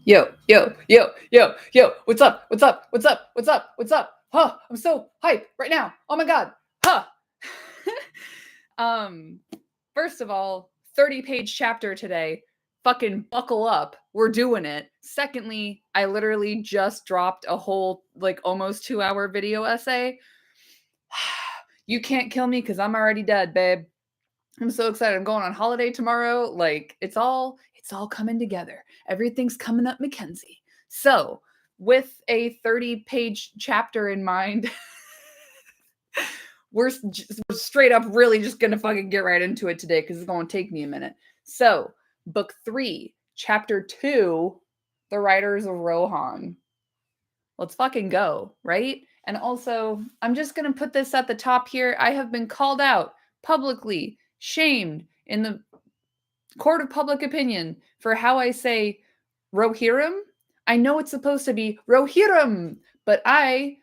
Yo, yo, yo, yo, yo, what's up? What's up? What's up? What's up? What's up? Huh, I'm so hyped right now. Oh my god. Huh. um, First of all, 30-page chapter today. Fucking buckle up. We're doing it. Secondly, I literally just dropped a whole like almost 2-hour video essay. You can't kill me because I'm already dead, babe. I'm so excited. I'm going on holiday tomorrow. Like it's all coming together. Everything's coming up, Mackenzie. So, with a 30-page chapter in mind, we're straight up really just gonna fucking get right into it today because it's gonna take me a minute. So, book 3, chapter 2, The Riders of Rohan. Let's fucking go, right? And also, I'm just gonna put this at the top here. I have been called out publicly, shamed in the court of public opinion for how I say Rohirrim. I know it's supposed to be Rohirrim, but I,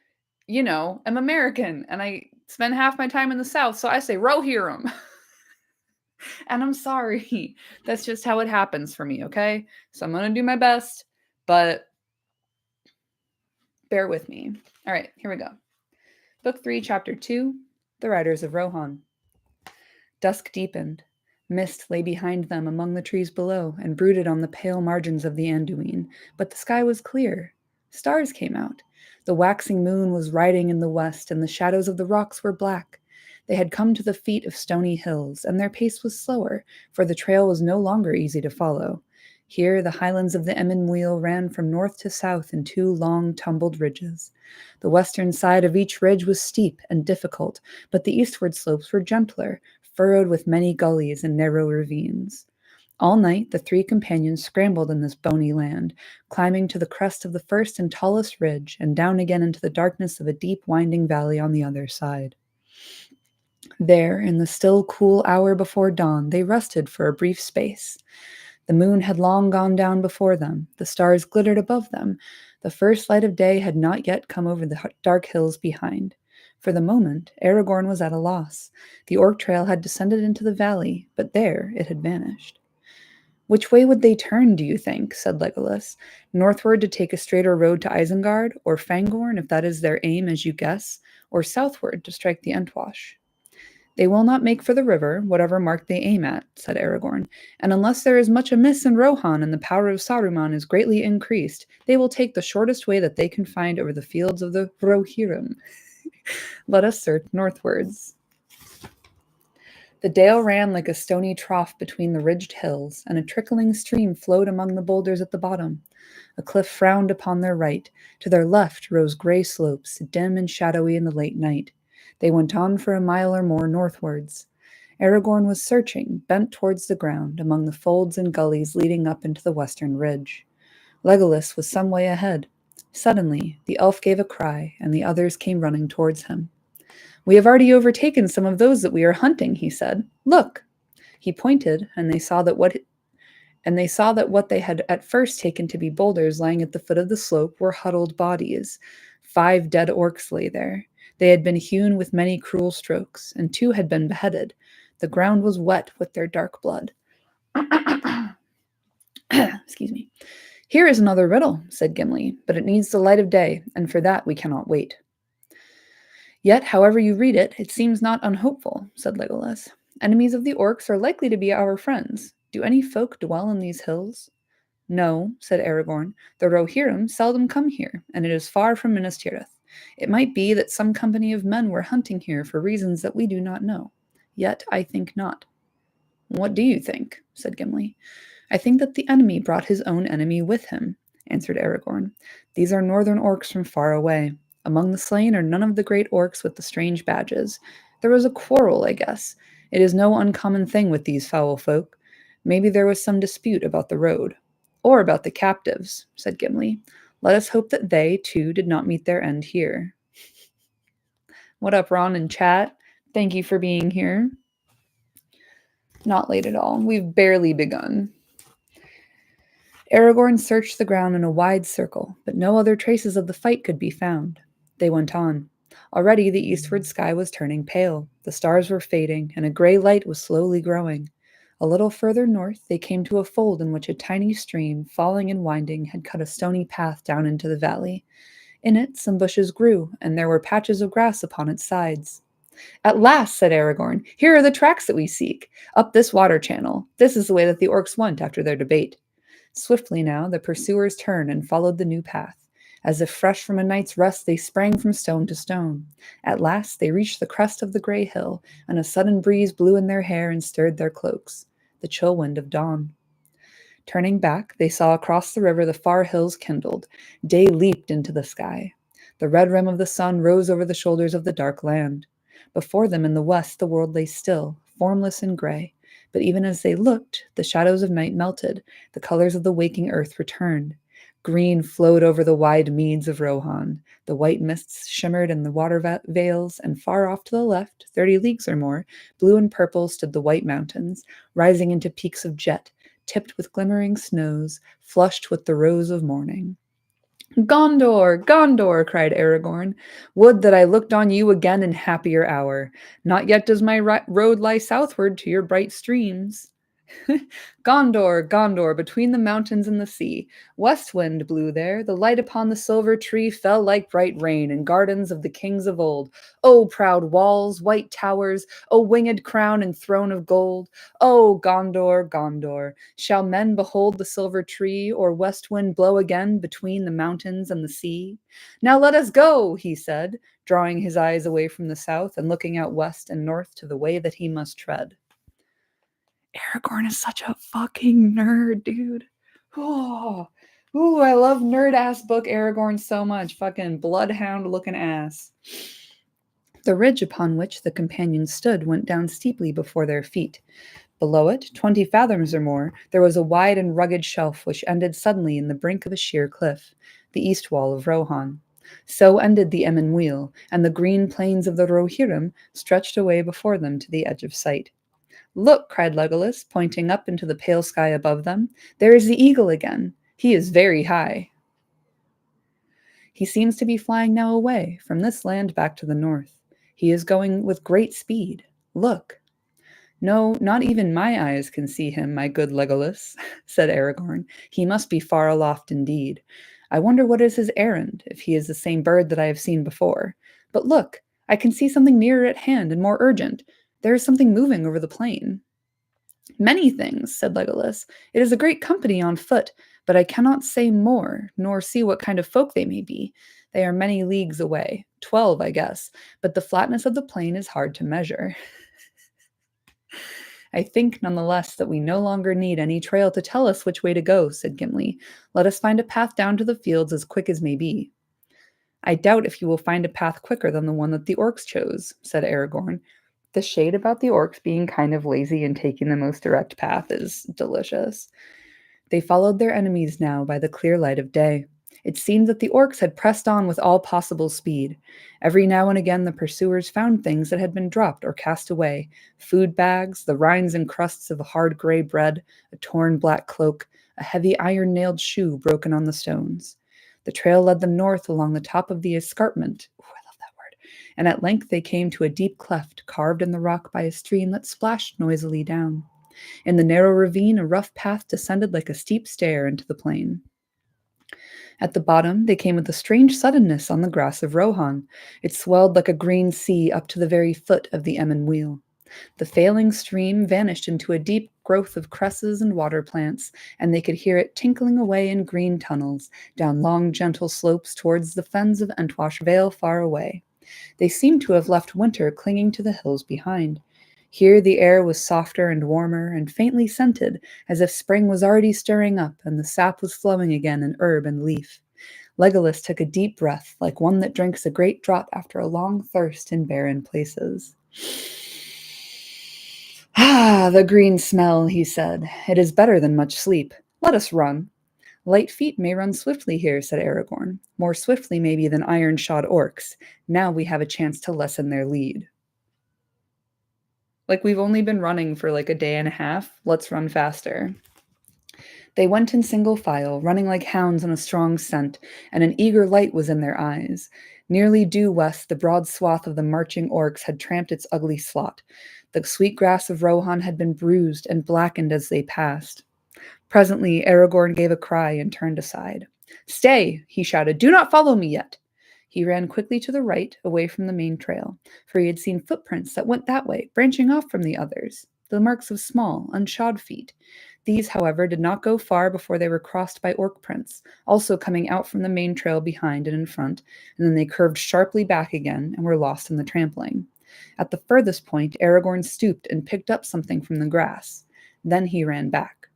am American and I spend half my time in the South, so I say Rohirrim. And I'm sorry. That's just how it happens for me, okay? So I'm going to do my best, but bear with me. All right, here we go. Book 3, Chapter 2, The Riders of Rohan. Dusk deepened. Mist lay behind them among the trees below and brooded on the pale margins of the Anduin, but the sky was clear. Stars came out. The waxing moon was riding in the west, and the shadows of the rocks were black. They had come to the feet of stony hills, and their pace was slower, for the trail was no longer easy to follow. Here the highlands of the Emmenwheel ran from north to south in 2 long, tumbled ridges. The western side of each ridge was steep and difficult, but the eastward slopes were gentler, furrowed with many gullies and narrow ravines. All night the 3 companions scrambled in this bony land, climbing to the crest of the first and tallest ridge and down again into the darkness of a deep winding valley on the other side. There, in the still cool hour before dawn, they rested for a brief space. The moon had long gone down before them. The stars glittered above them. The first light of day had not yet come over the dark hills behind. For the moment, Aragorn was at a loss. The orc trail had descended into the valley, but there it had vanished. "Which way would they turn, do you think?" said Legolas. "Northward to take a straighter road to Isengard, or Fangorn, if that is their aim, as you guess, or southward to strike the Entwash?" "They will not make for the river, whatever mark they aim at," said Aragorn, "and unless there is much amiss in Rohan and the power of Saruman is greatly increased, they will take the shortest way that they can find over the fields of the Rohirrim. Let us search northwards." The dale ran like a stony trough between the ridged hills, and a trickling stream flowed among the boulders at the bottom. A cliff frowned upon their right. To their left rose gray slopes, dim and shadowy in the late night. They went on for a mile or more northwards. Aragorn was searching, bent towards the ground, among the folds and gullies leading up into the western ridge. Legolas was some way ahead. Suddenly, the elf gave a cry, and the others came running towards him. "We have already overtaken some of those that we are hunting," he said. "Look!" He pointed, and they saw that what they had at first taken to be boulders lying at the foot of the slope were huddled bodies. 5 dead orcs lay there. They had been hewn with many cruel strokes, and 2 had been beheaded. The ground was wet with their dark blood. Excuse me. "Here is another riddle," said Gimli, "but it needs the light of day, and for that we cannot wait." "Yet, however you read it, it seems not unhopeful," said Legolas. "Enemies of the orcs are likely to be our friends. Do any folk dwell in these hills?" "No," said Aragorn. "The Rohirrim seldom come here, and it is far from Minas Tirith. It might be that some company of men were hunting here for reasons that we do not know. Yet I think not." "What do you think?" said Gimli. "I think that the enemy brought his own enemy with him," answered Aragorn. "These are northern orcs from far away. Among the slain are none of the great orcs with the strange badges. There was a quarrel, I guess. It is no uncommon thing with these foul folk. Maybe there was some dispute about the road." "Or about the captives," said Gimli. "Let us hope that they, too, did not meet their end here." What up, Ron and chat? Thank you for being here. Not late at all. We've barely begun. Aragorn searched the ground in a wide circle, but no other traces of the fight could be found. They went on. Already the eastward sky was turning pale. The stars were fading, and a gray light was slowly growing. A little further north, they came to a fold in which a tiny stream, falling and winding, had cut a stony path down into the valley. In it, some bushes grew, and there were patches of grass upon its sides. At last, said Aragorn, here are the tracks that we seek. Up this water channel. This is the way that the orcs went after their debate. Swiftly now, the pursuers turned and followed the new path. As if fresh from a night's rest, they sprang from stone to stone. At last, they reached the crest of the gray hill, and a sudden breeze blew in their hair and stirred their cloaks. The chill wind of dawn. Turning back, they saw across the river the far hills kindled. Day leaped into the sky. The red rim of the sun rose over the shoulders of the dark land. Before them in the west, the world lay still, formless and gray. But even as they looked, the shadows of night melted, the colors of the waking earth returned. Green flowed over the wide meads of Rohan. The white mists shimmered in the water veils, and far off to the left, 30 leagues or more, blue and purple stood the white mountains, rising into peaks of jet, tipped with glimmering snows, flushed with the rose of morning. Gondor, Gondor, cried Aragorn. Would that I looked on you again in happier hour. Not yet does my road lie southward to your bright streams. Gondor, Gondor, between the mountains and the sea. West wind blew there. The light upon the silver tree fell like bright rain in gardens of the kings of old. O proud walls, white towers, O winged crown and throne of gold. O Gondor, Gondor, shall men behold the silver tree, or west wind blow again between the mountains and the sea? Now let us go, he said, drawing his eyes away from the south and looking out west and north to the way that he must tread. Aragorn is such a fucking nerd, dude. Oh, ooh, I love nerd-ass book Aragorn so much. Fucking bloodhound-looking ass. The ridge upon which the companions stood went down steeply before their feet. Below it, 20 fathoms or more, there was a wide and rugged shelf which ended suddenly in the brink of a sheer cliff, the east wall of Rohan. So ended the Emyn Muil, and the green plains of the Rohirrim stretched away before them to the edge of sight. Look, cried Legolas, pointing up into the pale sky above them. There is the eagle again. He is very high. He seems to be flying now away, from this land back to the north. He is going with great speed. Look. No, not even my eyes can see him, my good Legolas, said Aragorn. He must be far aloft indeed. I wonder what is his errand, if he is the same bird that I have seen before. But look, I can see something nearer at hand and more urgent. There is something moving over the plain. Many things, said Legolas. It is a great company on foot, but I cannot say more, nor see what kind of folk they may be. They are many leagues away, 12, I guess, but the flatness of the plain is hard to measure. I think, nonetheless, that we no longer need any trail to tell us which way to go, said Gimli. Let us find a path down to the fields as quick as may be. I doubt if you will find a path quicker than the one that the orcs chose, said Aragorn. The shade about the orcs being kind of lazy and taking the most direct path is delicious. They followed their enemies now by the clear light of day. It seemed that the orcs had pressed on with all possible speed. Every now and again the pursuers found things that had been dropped or cast away, food bags, the rinds and crusts of hard gray bread, a torn black cloak, a heavy iron-nailed shoe broken on the stones. The trail led them north along the top of the escarpment. Ooh, I love that word. And at length they came to a deep cleft carved in the rock by a stream that splashed noisily down. In the narrow ravine, a rough path descended like a steep stair into the plain. At the bottom, they came with a strange suddenness on the grass of Rohan. It swelled like a green sea up to the very foot of the Emyn Muil. The failing stream vanished into a deep growth of cresses and water plants, and they could hear it tinkling away in green tunnels, down long, gentle slopes towards the fens of Entwash Vale far away. They seemed to have left winter clinging to the hills behind. Here the air was softer and warmer and faintly scented, as if spring was already stirring up and the sap was flowing again in herb and leaf. Legolas took a deep breath, like one that drinks a great draught after a long thirst in barren places. Ah, the green smell, he said. It is better than much sleep. Let us run. Light feet may run swiftly here, said Aragorn. More swiftly, maybe, than iron-shod orcs. Now we have a chance to lessen their lead. Like, we've only been running for like a day and a half. Let's run faster. They went in single file, running like hounds on a strong scent, and an eager light was in their eyes. Nearly due west, the broad swath of the marching orcs had tramped its ugly slot. The sweet grass of Rohan had been bruised and blackened as they passed. Presently, Aragorn gave a cry and turned aside. "Stay!" he shouted. "Do not follow me yet!" He ran quickly to the right, away from the main trail, for he had seen footprints that went that way, branching off from the others, the marks of small, unshod feet. These, however, did not go far before they were crossed by orc prints, also coming out from the main trail behind and in front, and then they curved sharply back again and were lost in the trampling. At the furthest point, Aragorn stooped and picked up something from the grass. Then he ran back.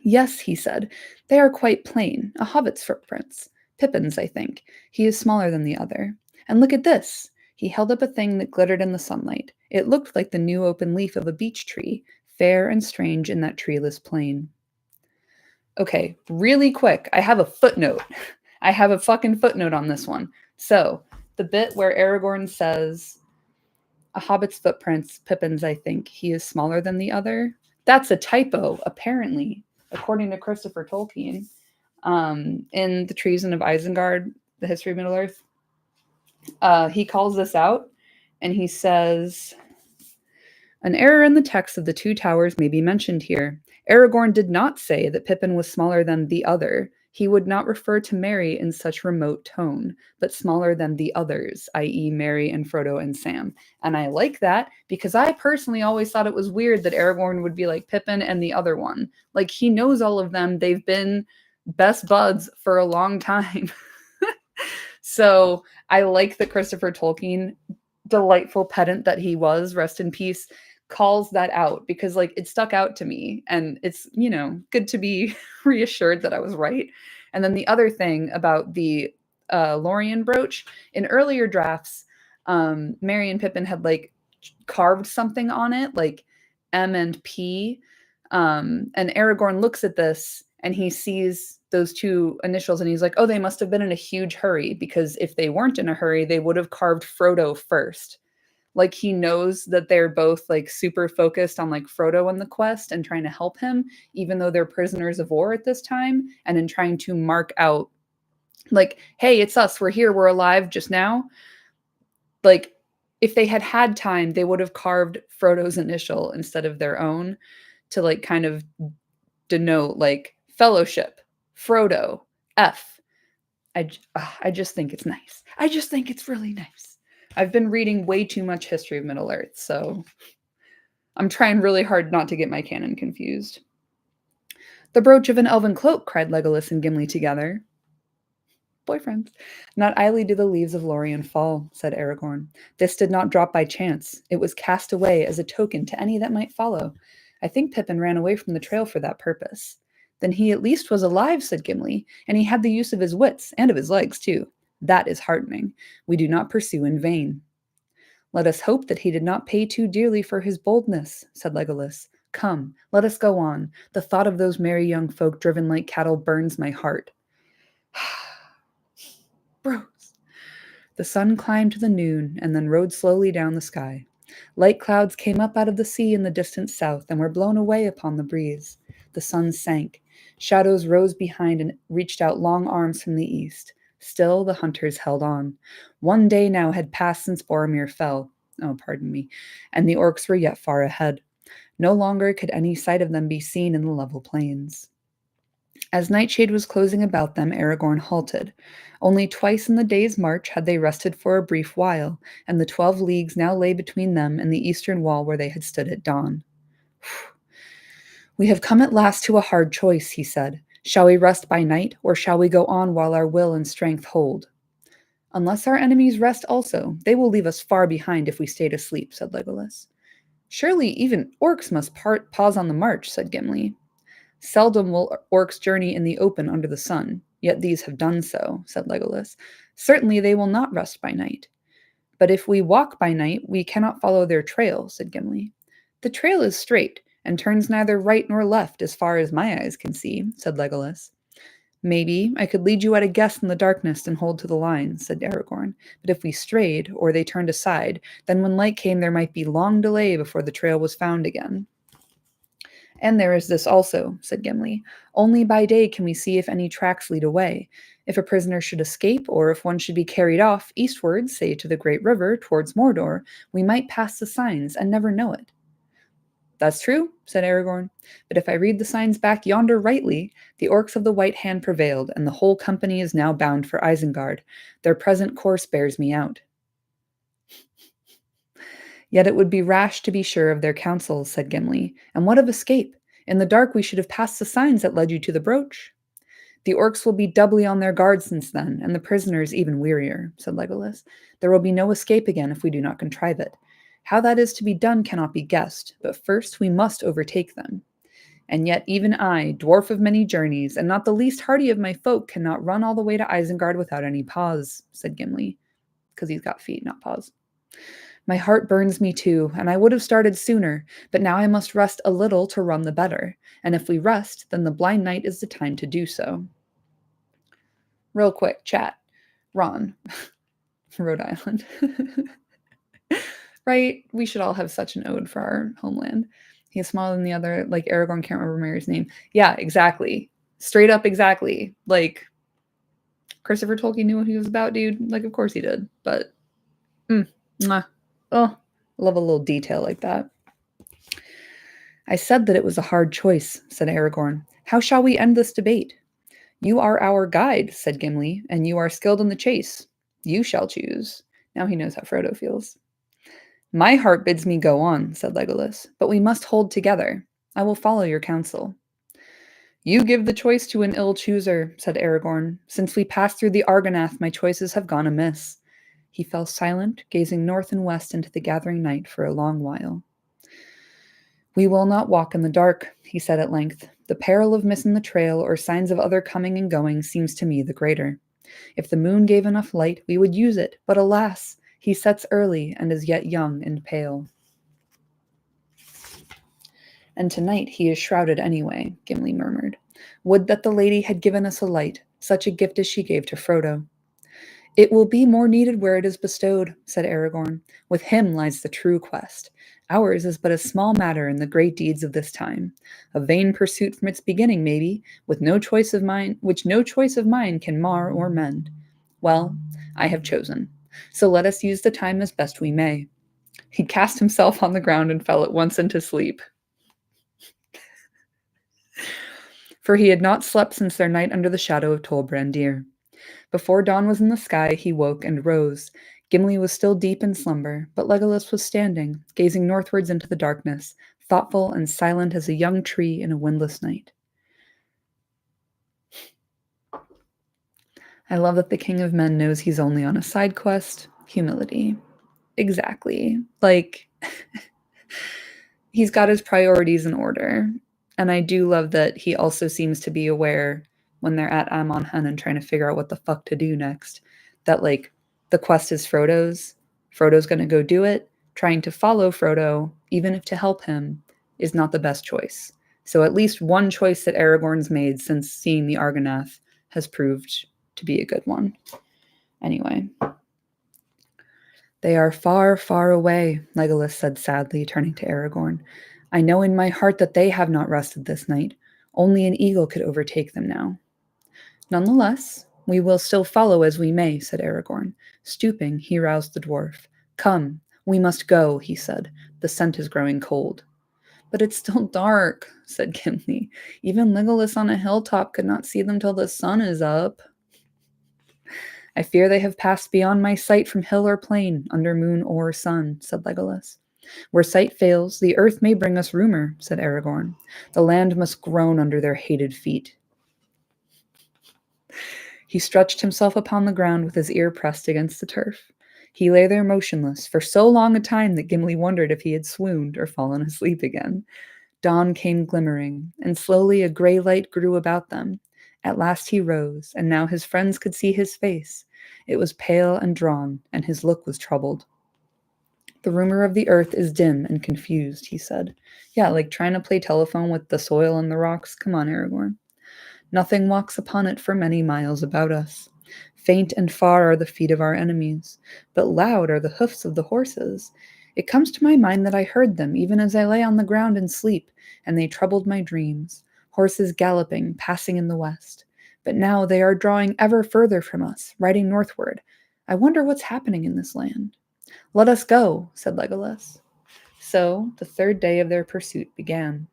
"Yes," he said, "they are quite plain, a hobbit's footprints. Pippin's, I think. He is smaller than the other. And look at this." He held up a thing that glittered in the sunlight. It looked like the new open leaf of a beech tree, fair and strange in that treeless plain. Okay, really quick, I have a footnote. I have a fucking footnote on this one. So, the bit where Aragorn says, "A hobbit's footprints, Pippin's, I think. He is smaller than the other." That's a typo, apparently, according to Christopher Tolkien. In The Treason of Isengard, The History of Middle-earth, he calls this out, and he says, "An error in the text of the Two Towers may be mentioned here. Aragorn did not say that Pippin was smaller than the other. He would not refer to Merry in such remote tone, but smaller than the others, i.e. Merry and Frodo and Sam." And I like that because I personally always thought it was weird that Aragorn would be like Pippin and the other one. Like, he knows all of them. They've been best buds for a long time. So I like that Christopher Tolkien, delightful pedant that he was, rest in peace, calls that out because like it stuck out to me, and it's, good to be reassured that I was right. And then the other thing about the Lorien brooch, in earlier drafts, Merry and Pippin had like carved something on it, like M and P. And Aragorn looks at this and he sees those two initials and he's like, "Oh, they must have been in a huge hurry, because if they weren't in a hurry, they would have carved Frodo first." Like, he knows that they're both like super focused on like Frodo and the quest and trying to help him, even though they're prisoners of war at this time, and in trying to mark out like, "Hey, it's us. We're here. We're alive just now." Like, if they had had time, they would have carved Frodo's initial instead of their own to like kind of denote like fellowship, Frodo, F. I just think it's nice. I just think it's really nice. I've been reading way too much History of Middle-earth, so I'm trying really hard not to get my canon confused. "The brooch of an elven cloak," cried Legolas and Gimli together. Boyfriends. "Not idly do the leaves of Lorien fall," said Aragorn. "This did not drop by chance. It was cast away as a token to any that might follow. I think Pippin ran away from the trail for that purpose." "Then he at least was alive," said Gimli, "and he had the use of his wits, and of his legs, too. That is heartening. We do not pursue in vain." "Let us hope that he did not pay too dearly for his boldness," said Legolas. "Come, let us go on. The thought of those merry young folk driven like cattle burns my heart." Bros. The sun climbed to the noon and then rode slowly down the sky. Light clouds came up out of the sea in the distant south and were blown away upon the breeze. The sun sank. Shadows rose behind and reached out long arms from the east. Still the hunters held on. One day now had passed since Boromir fell. Oh, pardon me. And the orcs were yet far ahead. No longer could any sight of them be seen in the level plains. As nightshade was closing about them, Aragorn halted. Only twice in the day's march had they rested for a brief while, and the 12 leagues now lay between them and the eastern wall where they had stood at dawn. "We have come at last to a hard choice," he said. "Shall we rest by night, or shall we go on while our will and strength hold?" "Unless our enemies rest also, they will leave us far behind if we stay to sleep," said Legolas. "Surely even orcs must pause on the march," said Gimli. "Seldom will orcs journey in the open under the sun, yet these have done so," said Legolas. "Certainly they will not rest by night." "But if we walk by night, we cannot follow their trail," said Gimli. "The trail is straight, and turns neither right nor left as far as my eyes can see," said Legolas. "Maybe I could lead you at a guess in the darkness and hold to the line," said Aragorn. "But if we strayed, or they turned aside, then when light came there might be long delay before the trail was found again." And there is this also, said Gimli. Only by day can we see if any tracks lead away. If a prisoner should escape, or if one should be carried off eastward, say to the great river, towards Mordor, we might pass the signs and never know it. That's true, said Aragorn. But if I read the signs back yonder rightly, the orcs of the White Hand prevailed, and the whole company is now bound for Isengard. Their present course bears me out. Yet it would be rash to be sure of their counsels, said Gimli. And what of escape? In the dark we should have passed the signs that led you to the brooch. The orcs will be doubly on their guard since then, and the prisoners even wearier, said Legolas. There will be no escape again if we do not contrive it. How that is to be done cannot be guessed, but first we must overtake them. And yet even I, dwarf of many journeys, and not the least hardy of my folk, cannot run all the way to Isengard without any pause, said Gimli, because he's got feet, not paws. My heart burns me too, and I would have started sooner, but now I must rest a little to run the better, and if we rest, then the blind night is the time to do so. Real quick, chat. Ron, Rhode Island. Right? We should all have such an ode for our homeland. He's smaller than the other, like Aragorn can't remember Mary's name. Yeah, exactly. Straight up, exactly. Like, Christopher Tolkien knew what he was about, dude. Like, of course he did. But, mwah. Oh, love a little detail like that. I said that it was a hard choice, said Aragorn. How shall we end this debate? You are our guide, said Gimli, and you are skilled in the chase. You shall choose. Now he knows how Frodo feels. My heart bids me go on, said Legolas, but we must hold together. I will follow your counsel. You give the choice to an ill chooser, said Aragorn. Since we passed through the Argonath, my choices have gone amiss. He fell silent, gazing north and west into the gathering night for a long while. We will not walk in the dark, he said at length. The peril of missing the trail or signs of other coming and going seems to me the greater. If the moon gave enough light, we would use it, but alas, he sets early and is yet young and pale. And tonight he is shrouded anyway, Gimli murmured. Would that the lady had given us a light, such a gift as she gave to Frodo. It will be more needed where it is bestowed, said Aragorn. With him lies the true quest. Ours is but a small matter in the great deeds of this time. A vain pursuit from its beginning, maybe, with no choice of mine, which no choice of mine can mar or mend. Well, I have chosen. So let us use the time as best we may. He cast himself on the ground and fell at once into sleep. For he had not slept since their night under the shadow of Tol Brandir. Before dawn was in the sky, he woke and rose. Gimli was still deep in slumber, but Legolas was standing, gazing northwards into the darkness, thoughtful and silent as a young tree in a windless night. I love that the King of Men knows he's only on a side quest. Humility. Exactly. Like, he's got his priorities in order. And I do love that he also seems to be aware when they're at Amon Hen and trying to figure out what the fuck to do next, that, like, the quest is Frodo's. Frodo's going to go do it. Trying to follow Frodo, even if to help him, is not the best choice. So at least one choice that Aragorn's made since seeing the Argonath has proved to be a good one. Anyway. They are far, far away, Legolas said sadly, turning to Aragorn. I know in my heart that they have not rested this night. Only an eagle could overtake them now. Nonetheless, we will still follow as we may, said Aragorn. Stooping, he roused the dwarf. Come, we must go, he said. The scent is growing cold. But it's still dark, said Gimli. Even Legolas on a hilltop could not see them till the sun is up. I fear they have passed beyond my sight from hill or plain, under moon or sun, said Legolas. Where sight fails, the earth may bring us rumor, said Aragorn. The land must groan under their hated feet. He stretched himself upon the ground with his ear pressed against the turf. He lay there motionless for so long a time that Gimli wondered if he had swooned or fallen asleep again. Dawn came glimmering, and slowly a gray light grew about them. At last he rose, and now his friends could see his face. It was pale and drawn, and his look was troubled. The rumor of the earth is dim and confused, he said. Yeah, like trying to play telephone with the soil and the rocks. Come on, Aragorn. Nothing walks upon it for many miles about us. Faint and far are the feet of our enemies, but loud are the hoofs of the horses. It comes to my mind that I heard them even as I lay on the ground in sleep, and they troubled my dreams, horses galloping, passing in the west. But now they are drawing ever further from us, riding northward. I wonder what's happening in this land. Let us go, said Legolas. So the third day of their pursuit began.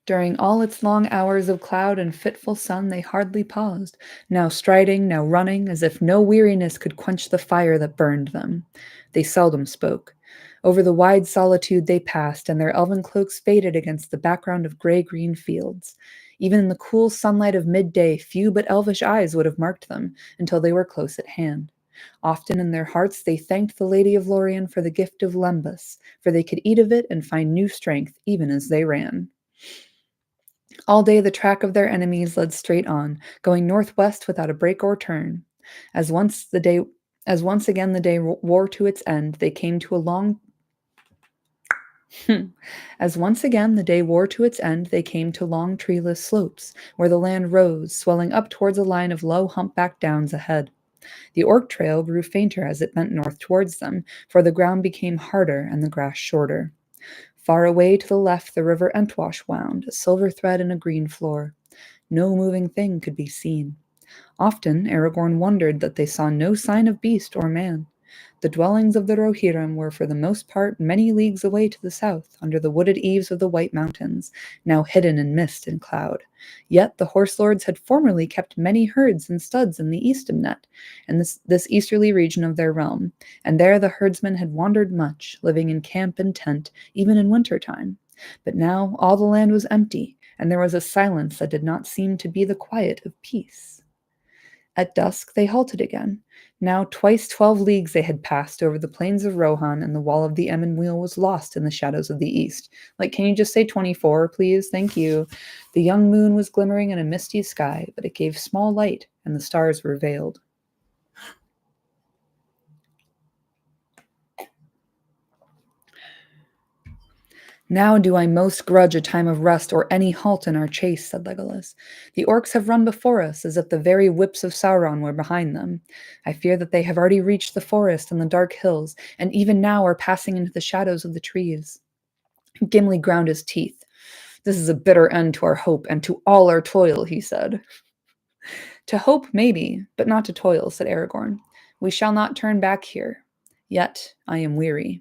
During all its long hours of cloud and fitful sun, they hardly paused, now striding, now running, as if no weariness could quench the fire that burned them. They seldom spoke. Over the wide solitude they passed, and their elven cloaks faded against the background of gray-green fields. Even in the cool sunlight of midday, few but elvish eyes would have marked them until they were close at hand. Often in their hearts they thanked the Lady of Lorien for the gift of Lembas, for they could eat of it and find new strength even as they ran. All day the track of their enemies led straight on, going northwest without a break or turn. As once the day as once again the day wore to its end, they came to a long As once again the day wore to its end, they came to long treeless slopes, where the land rose, swelling up towards a line of low humpbacked downs ahead. The orc trail grew fainter as it bent north towards them, for the ground became harder and the grass shorter. Far away to the left the river Entwash wound, a silver thread in a green floor. No moving thing could be seen. Often Aragorn wondered that they saw no sign of beast or man. The dwellings of the Rohirrim were for the most part many leagues away to the south, under the wooded eaves of the White Mountains, now hidden in mist and cloud. Yet the horse lords had formerly kept many herds and studs in the Eastamnet, and this easterly region of their realm, and there the herdsmen had wandered much, living in camp and tent, even in winter time. But now all the land was empty, and there was a silence that did not seem to be the quiet of peace. At dusk they halted again. Now twice 12 leagues they had passed over the plains of Rohan, and the wall of the Emyn Muil was lost in the shadows of the east. Can you just say 24, please? Thank you. The young moon was glimmering in a misty sky, but it gave small light, and the stars were veiled. Now do I most grudge a time of rest or any halt in our chase, said Legolas. The orcs have run before us, as if the very whips of Sauron were behind them. I fear that they have already reached the forest and the dark hills, and even now are passing into the shadows of the trees. Gimli ground his teeth. This is a bitter end to our hope and to all our toil, he said. To hope, maybe, but not to toil, said Aragorn. We shall not turn back here. Yet I am weary.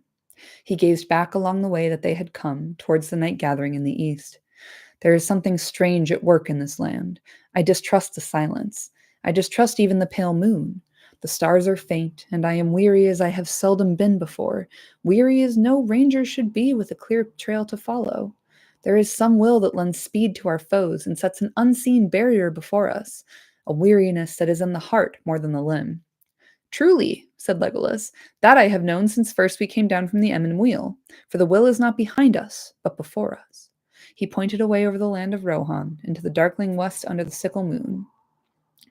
He gazed back along the way that they had come, towards the night gathering in the east. There is something strange at work in this land. I distrust the silence. I distrust even the pale moon. The stars are faint, and I am weary as I have seldom been before, weary as no ranger should be with a clear trail to follow. There is some will that lends speed to our foes and sets an unseen barrier before us, a weariness that is in the heart more than the limb. Truly, said Legolas, that I have known since first we came down from the Emyn Muil, for the will is not behind us, but before us. He pointed away over the land of Rohan, into the darkling west under the sickle moon.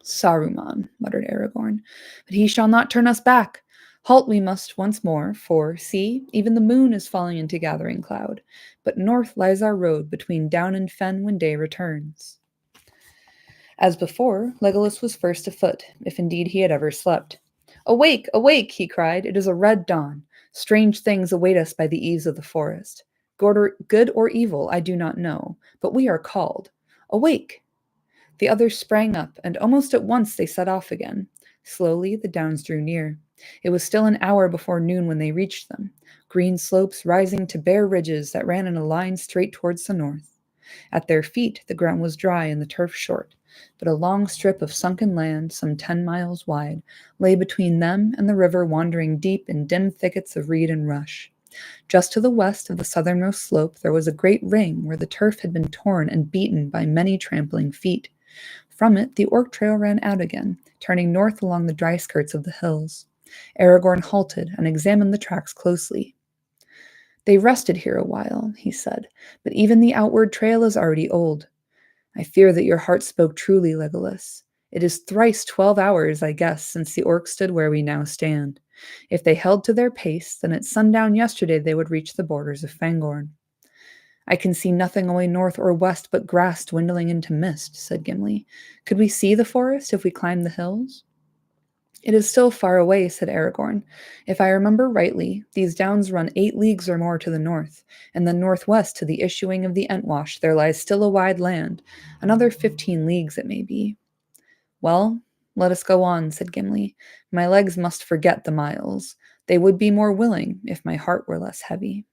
Saruman, muttered Aragorn, but he shall not turn us back. Halt we must once more, for, see, even the moon is falling into gathering cloud, but north lies our road between Down and Fen when day returns. As before, Legolas was first afoot, if indeed he had ever slept. Awake, awake, he cried, it is a red dawn. Strange things await us by the eaves of the forest. Good or evil, I do not know, but we are called. Awake! The others sprang up, and almost at once they set off again. Slowly the downs drew near. It was still an hour before noon when they reached them, green slopes rising to bare ridges that ran in a line straight towards the north. At their feet the ground was dry and the turf short, but a long strip of sunken land, some 10 miles wide, lay between them and the river, wandering deep in dim thickets of reed and rush. Just to the west of the southernmost slope there was a great ring where the turf had been torn and beaten by many trampling feet. From it the orc trail ran out again, turning north along the dry skirts of the hills. Aragorn halted and examined the tracks closely. They rested here a while, he said, but even the outward trail is already old. I fear that your heart spoke truly, Legolas. It is thrice 12 hours, I guess, since the orcs stood where we now stand. If they held to their pace, then at sundown yesterday they would reach the borders of Fangorn. I can see nothing away north or west but grass dwindling into mist, said Gimli. Could we see the forest if we climbed the hills? It is still far away, said Aragorn. If I remember rightly, these downs run 8 leagues or more to the north, and then northwest to the issuing of the Entwash there lies still a wide land, another 15 leagues it may be. Well, let us go on, said Gimli. My legs must forget the miles. They would be more willing if my heart were less heavy.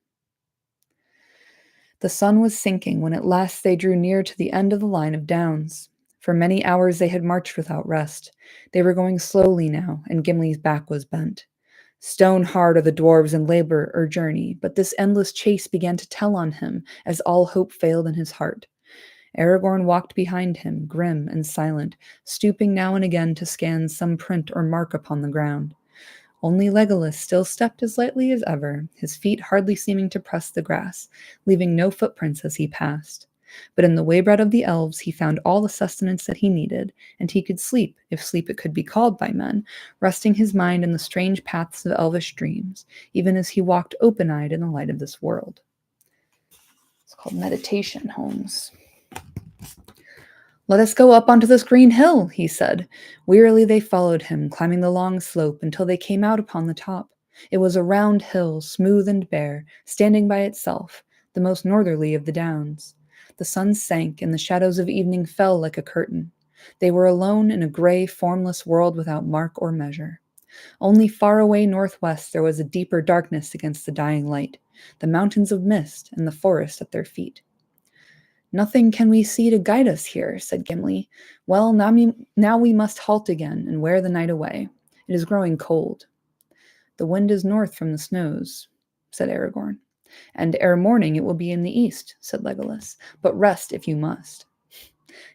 The sun was sinking when at last they drew near to the end of the line of downs. For many hours they had marched without rest. They were going slowly now, and Gimli's back was bent. Stone hard are the dwarves in labor or journey, but this endless chase began to tell on him as all hope failed in his heart. Aragorn walked behind him, grim and silent, stooping now and again to scan some print or mark upon the ground. Only Legolas still stepped as lightly as ever, his feet hardly seeming to press the grass, leaving no footprints as he passed. But in the waybread of the elves he found all the sustenance that he needed, and he could sleep, if sleep it could be called by men, resting his mind in the strange paths of elvish dreams, even as he walked open-eyed in the light of this world. It's called meditation, Holmes. Let us go up onto this green hill, he said. Wearily they followed him, climbing the long slope until they came out upon the top. It was a round hill, smooth and bare, standing by itself, the most northerly of the downs. The sun sank, and the shadows of evening fell like a curtain. They were alone in a gray, formless world without mark or measure. Only far away northwest there was a deeper darkness against the dying light, the mountains of mist and the forest at their feet. Nothing can we see to guide us here, said Gimli. Well, now we must halt again and wear the night away. It is growing cold. The wind is north from the snows, said Aragorn. And ere morning it will be in the east, said Legolas. But rest if you must.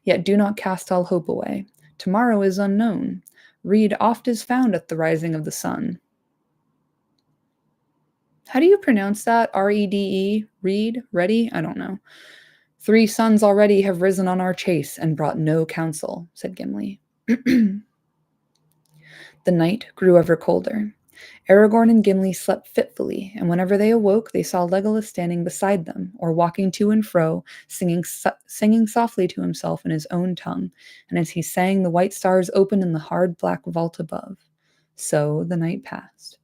Yet do not cast all hope away. Tomorrow is unknown. Reed oft is found at the rising of the sun. How do you pronounce that? R-E-D-E? Reed? Ready? I don't know. 3 suns already have risen on our chase and brought no counsel, said Gimli. The night grew ever colder. Aragorn and Gimli slept fitfully, and whenever they awoke, they saw Legolas standing beside them, or walking to and fro, singing softly to himself in his own tongue, and as he sang, the white stars opened in the hard black vault above. So the night passed.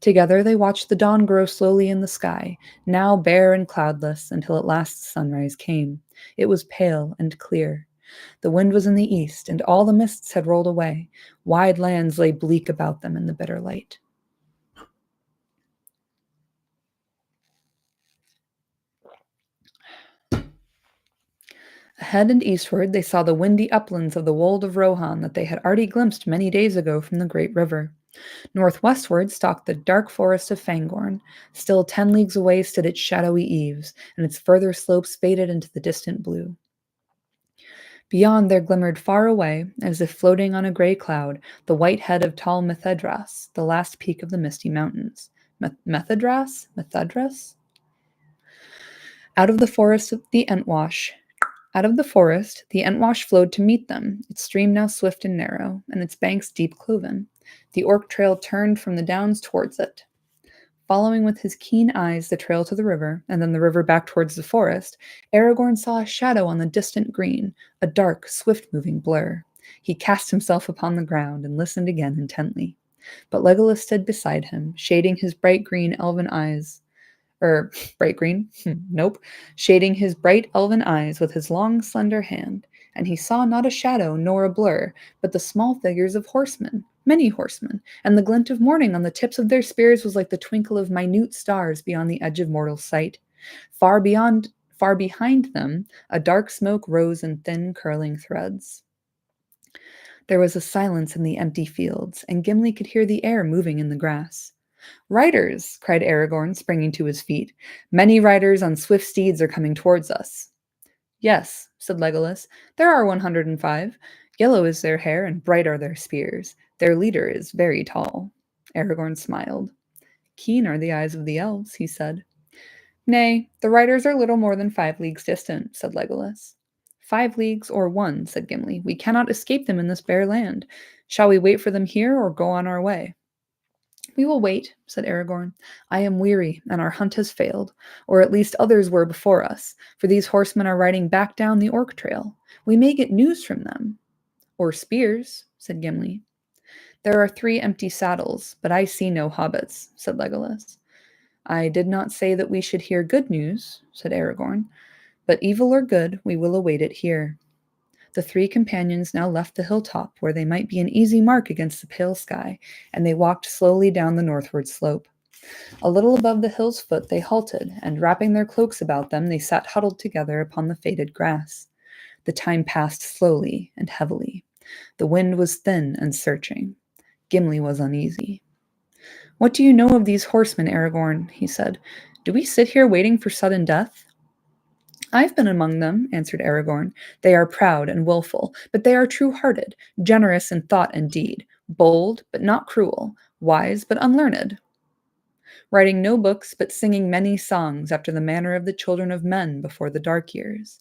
Together they watched the dawn grow slowly in the sky, now bare and cloudless, until at last sunrise came. It was pale and clear. The wind was in the east, and all the mists had rolled away. Wide lands lay bleak about them in the bitter light. Ahead and eastward they saw the windy uplands of the wold of Rohan that they had already glimpsed many days ago from the great river. Northwestward stalked the dark forest of Fangorn. Still 10 leagues away stood its shadowy eaves, and its further slopes faded into the distant blue. Beyond there glimmered far away, as if floating on a gray cloud, the white head of tall Methedras, the last peak of the misty mountains. Methedras? Methedras? Out of the forest, the Entwash flowed to meet them, its stream now swift and narrow, and its banks deep cloven. The orc trail turned from the downs towards it. Following with his keen eyes the trail to the river, and then the river back towards the forest, Aragorn saw a shadow on the distant green, a dark, swift-moving blur. He cast himself upon the ground and listened again intently. But Legolas stood beside him, shading his bright green elven eyes bright green? Nope. Shading his bright elven eyes with his long, slender hand, and he saw not a shadow nor a blur, but the small figures of horsemen, many horsemen, and the glint of morning on the tips of their spears was like the twinkle of minute stars beyond the edge of mortal sight. Far behind them, a dark smoke rose in thin, curling threads. There was a silence in the empty fields, and Gimli could hear the air moving in the grass. Riders, cried Aragorn, springing to his feet. Many riders on swift steeds are coming towards us. Yes, said Legolas, there are 105. Yellow is their hair, and bright are their spears. Their leader is very tall. Aragorn smiled. Keen are the eyes of the elves, he said. Nay, the riders are little more than 5 leagues distant, said Legolas. 5 leagues or 1, said Gimli. We cannot escape them in this bare land. Shall we wait for them here, or go on our way? We will wait, said Aragorn. I am weary, and our hunt has failed, or at least others were before us, for these horsemen are riding back down the orc trail. We may get news from them. Or spears, said Gimli. There are 3 empty saddles, but I see no hobbits, said Legolas. I did not say that we should hear good news, said Aragorn, but evil or good, we will await it here. The 3 companions now left the hilltop, where they might be an easy mark against the pale sky, and they walked slowly down the northward slope. A little above the hill's foot they halted, and wrapping their cloaks about them, they sat huddled together upon the faded grass. The time passed slowly and heavily. The wind was thin and searching. Gimli was uneasy. "What do you know of these horsemen, Aragorn?" he said. "Do we sit here waiting for sudden death?" "I've been among them," answered Aragorn. "They are proud and wilful, but they are true-hearted, generous in thought and deed, bold, but not cruel, wise, but unlearned, writing no books, but singing many songs after the manner of the children of men before the dark years.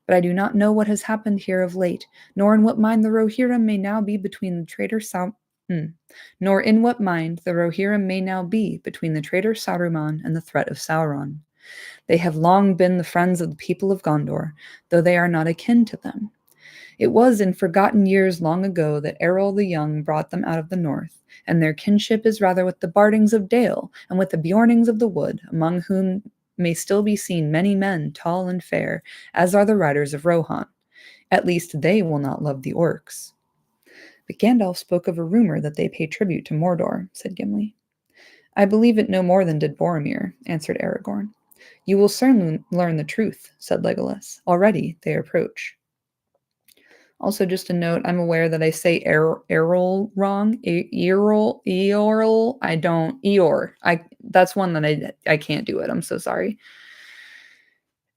But I do not know what has happened here of late, nor in what mind the Rohirrim may now be between the traitor nor in what mind the Rohirrim may now be between the traitor Saruman and the threat of Sauron. They have long been the friends of the people of Gondor, though they are not akin to them. It was in forgotten years long ago that Errol the Young brought them out of the north, and their kinship is rather with the Bardings of Dale and with the Bjornings of the wood, among whom may still be seen many men tall and fair, as are the Riders of Rohan. At least they will not love the orcs. But Gandalf spoke of a rumor that they pay tribute to Mordor, said Gimli. I believe it no more than did Boromir, answered Aragorn. You will soon learn the truth, said Legolas. Already they approach. Also, just a note, I'm aware that I say Errol wrong. Eorl. I don't. Eor. That's one that I can't do it. I'm so sorry.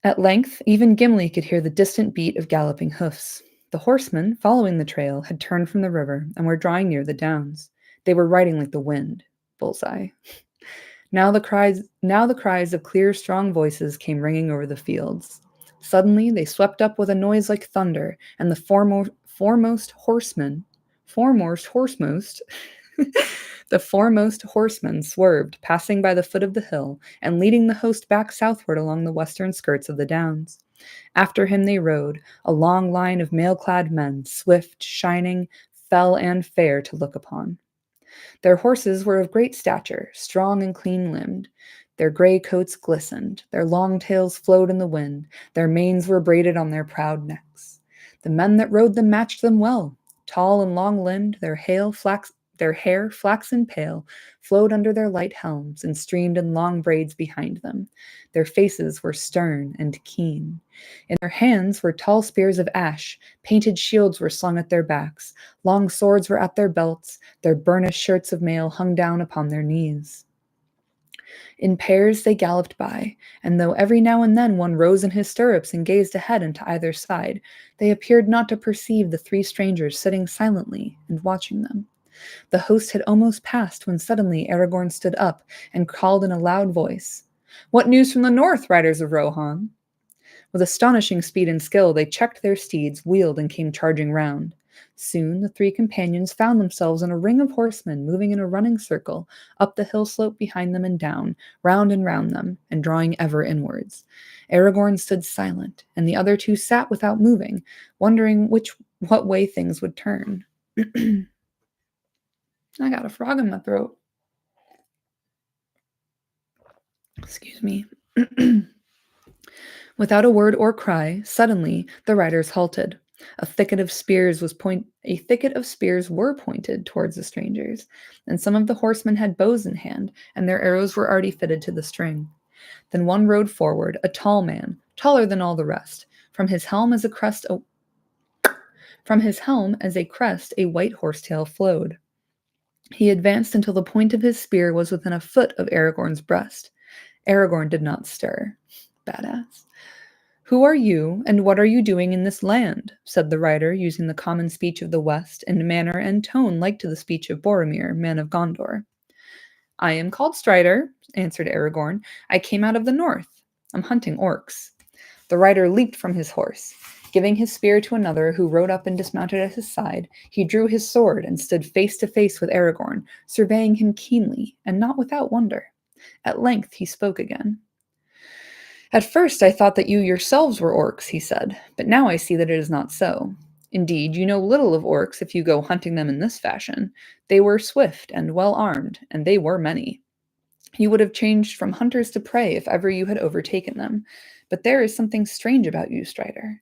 At length, even Gimli could hear the distant beat of galloping hoofs. The horsemen, following the trail, had turned from the river and were drawing near the downs. They were riding like the wind. Bullseye. Now the cries of clear, strong voices came ringing over the fields. Suddenly they swept up with a noise like thunder, and the foremost horseman, the foremost horseman swerved, passing by the foot of the hill, and leading the host back southward along the western skirts of the downs. After him they rode, a long line of mail-clad men, swift, shining, fell and fair to look upon. Their horses were of great stature, strong and clean-limbed. Their gray coats glistened, their long tails flowed in the wind, their manes were braided on their proud necks. The men that rode them matched them well. Tall and long-limbed, their hair, flaxen pale, flowed under their light helms and streamed in long braids behind them. Their faces were stern and keen. In their hands were tall spears of ash, painted shields were slung at their backs, long swords were at their belts, their burnished shirts of mail hung down upon their knees. In pairs they galloped by, and though every now and then one rose in his stirrups and gazed ahead and to either side, they appeared not to perceive the 3 strangers sitting silently and watching them. The host had almost passed when suddenly Aragorn stood up and called in a loud voice, "What news from the north, Riders of Rohan?" With astonishing speed and skill, they checked their steeds, wheeled, and came charging round. Soon the 3 companions found themselves in a ring of horsemen moving in a running circle, up the hill slope behind them and down, round and round them, and drawing ever inwards. Aragorn stood silent, and the other 2 sat without moving, wondering what way things would turn. I got a frog in my throat. Excuse me. Without a word or cry, suddenly the riders halted. A thicket of spears were pointed towards the strangers, and some of the horsemen had bows in hand, and their arrows were already fitted to the string. Then one rode forward, a tall man, taller than all the rest. From his helm as a crest, a white horsetail flowed. He advanced until the point of his spear was within a foot of Aragorn's breast. Aragorn did not stir. Badass. "Who are you, and what are you doing in this land?" said the rider, using the common speech of the West in manner and tone like to the speech of Boromir, man of Gondor. "I am called Strider," answered Aragorn. "I came out of the north. I'm hunting orcs." The rider leaped from his horse. Giving his spear to another who rode up and dismounted at his side, he drew his sword and stood face to face with Aragorn, surveying him keenly, and not without wonder. At length he spoke again. "At first I thought that you yourselves were orcs," he said, "but now I see that it is not so. Indeed, you know little of orcs if you go hunting them in this fashion. They were swift and well armed, and they were many. You would have changed from hunters to prey if ever you had overtaken them. But there is something strange about you, Strider.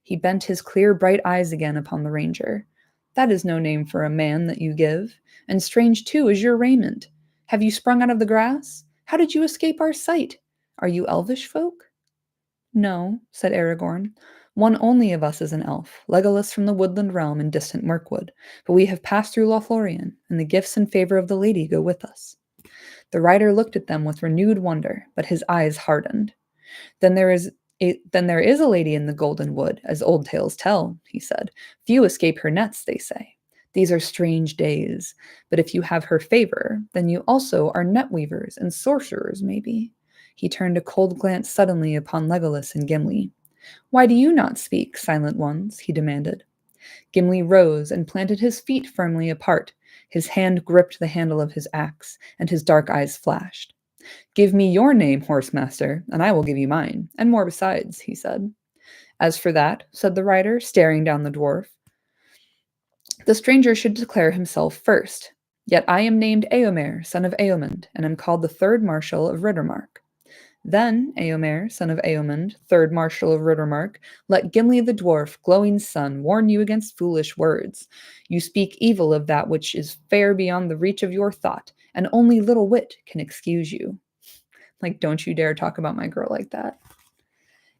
He bent his clear, bright eyes again upon the ranger. That is no name for a man that you give, and strange too is your raiment. Have you sprung out of the grass? How did you escape our sight? Are you elvish folk? No, said Aragorn. One only of us is an elf, Legolas from the woodland realm in distant Mirkwood, but we have passed through Lothlorien, and the gifts and favor of the lady go with us. The rider looked at them with renewed wonder, but his eyes hardened. Then there is a lady in the Golden Wood, as old tales tell, he said. Few escape her nets, they say. These are strange days, but if you have her favor, then you also are net weavers and sorcerers, maybe. He turned a cold glance suddenly upon Legolas and Gimli. Why do you not speak, silent ones? He demanded. Gimli rose and planted his feet firmly apart. His hand gripped the handle of his axe, and his dark eyes flashed. Give me your name, Horsemaster, and I will give you mine, and more besides, he said. As for that, said the rider, staring down the dwarf, the stranger should declare himself first. Yet I am named Eomer, son of Eomund, and am called the third marshal of Riddermark. Then, Eomer, son of Eomund, third marshal of Riddermark, let Gimli the dwarf, glowing son, warn you against foolish words. You speak evil of that which is fair beyond the reach of your thought, and only little wit can excuse you. Like, don't you dare talk about my girl like that.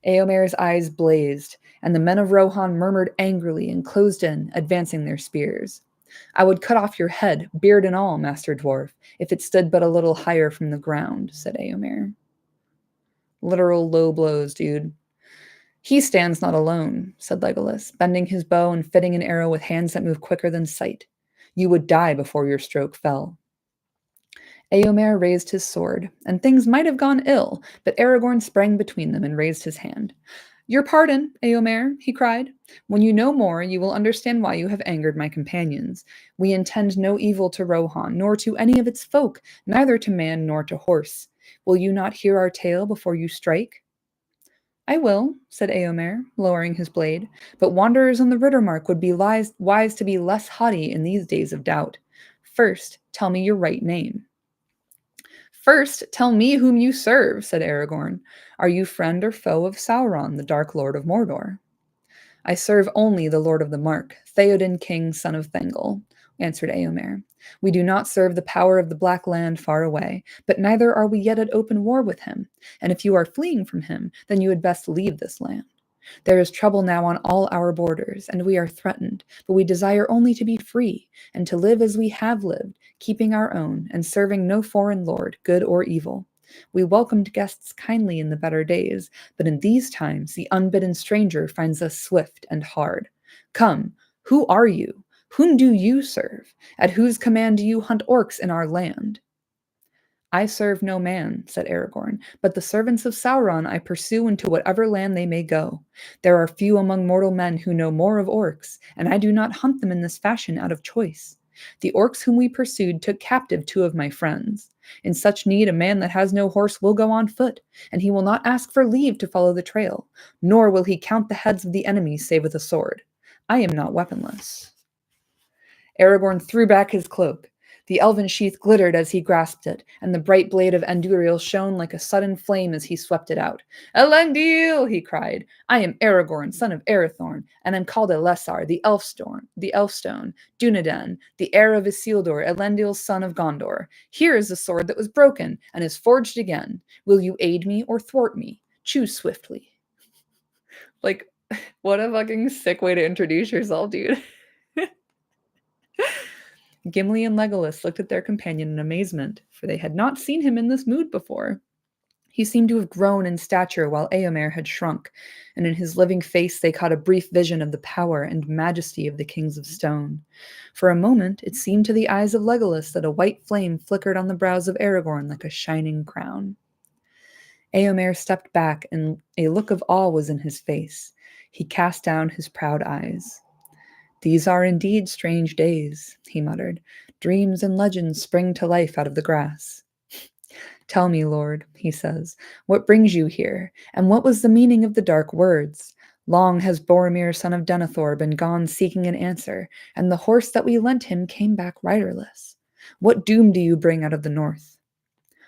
Eomer's eyes blazed, and the men of Rohan murmured angrily and closed in, advancing their spears. I would cut off your head, beard and all, Master Dwarf, if it stood but a little higher from the ground, said Eomer. Literal low blows, dude. He stands not alone, said Legolas, bending his bow and fitting an arrow with hands that move quicker than sight. You would die before your stroke fell. Eomer raised his sword, and things might have gone ill, but Aragorn sprang between them and raised his hand. Your pardon, Eomer, he cried. When you know more, you will understand why you have angered my companions. We intend no evil to Rohan, nor to any of its folk, neither to man nor to horse. Will you not hear our tale before you strike? I will, said Eomer, lowering his blade, but wanderers on the Riddermark would be wise to be less haughty in these days of doubt. First, tell me your right name. First, tell me whom you serve, said Aragorn. Are you friend or foe of Sauron, the Dark Lord of Mordor? I serve only the Lord of the Mark, Theoden King, son of Thengel, answered Eomer. We do not serve the power of the Black Land far away, but neither are we yet at open war with him, and if you are fleeing from him, then you had best leave this land. There is trouble now on all our borders, and we are threatened, but we desire only to be free, and to live as we have lived, keeping our own, and serving no foreign lord, good or evil. We welcomed guests kindly in the better days, but in these times the unbidden stranger finds us swift and hard. Come, who are you? Whom do you serve? At whose command do you hunt orcs in our land? I serve no man, said Aragorn, but the servants of Sauron I pursue into whatever land they may go. There are few among mortal men who know more of orcs, and I do not hunt them in this fashion out of choice. The orcs whom we pursued took captive two of my friends. In such need, a man that has no horse will go on foot, and he will not ask for leave to follow the trail, nor will he count the heads of the enemy save with a sword. I am not weaponless. Aragorn threw back his cloak. The elven sheath glittered as he grasped it, and the bright blade of Andúril shone like a sudden flame as he swept it out. Elendil, he cried. I am Aragorn, son of Arathorn, and am called Elessar, the Elfstone, Dunedain, the heir of Isildur, Elendil's son of Gondor. Here is the sword that was broken, and is forged again. Will you aid me or thwart me? Choose swiftly. Like, what a fucking sick way to introduce yourself, dude. Gimli and Legolas looked at their companion in amazement, for they had not seen him in this mood before. He seemed to have grown in stature while Eomer had shrunk, and in his living face they caught a brief vision of the power and majesty of the kings of stone. For a moment it seemed to the eyes of Legolas that a white flame flickered on the brows of Aragorn like a shining crown. Eomer stepped back, and a look of awe was in his face. He cast down his proud eyes. These are indeed strange days, he muttered. Dreams and legends spring to life out of the grass. Tell me, Lord, he says, what brings you here, and what was the meaning of the dark words? Long has Boromir, son of Denethor, been gone seeking an answer, and the horse that we lent him came back riderless. What doom do you bring out of the north?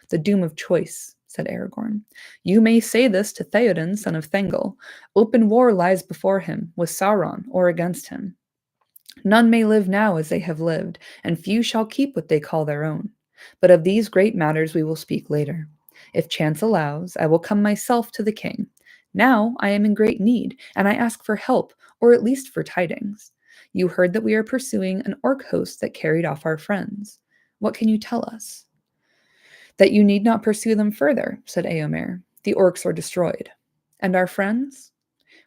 The doom of choice, said Aragorn. You may say this to Theoden, son of Thengel. Open war lies before him, with Sauron or against him. None may live now as they have lived, and few shall keep what they call their own. But of these great matters we will speak later. If chance allows, I will come myself to the king. Now I am in great need, and I ask for help, or at least for tidings. You heard that we are pursuing an orc host that carried off our friends. What can you tell us? That you need not pursue them further, said Eomer. The orcs are destroyed. And our friends?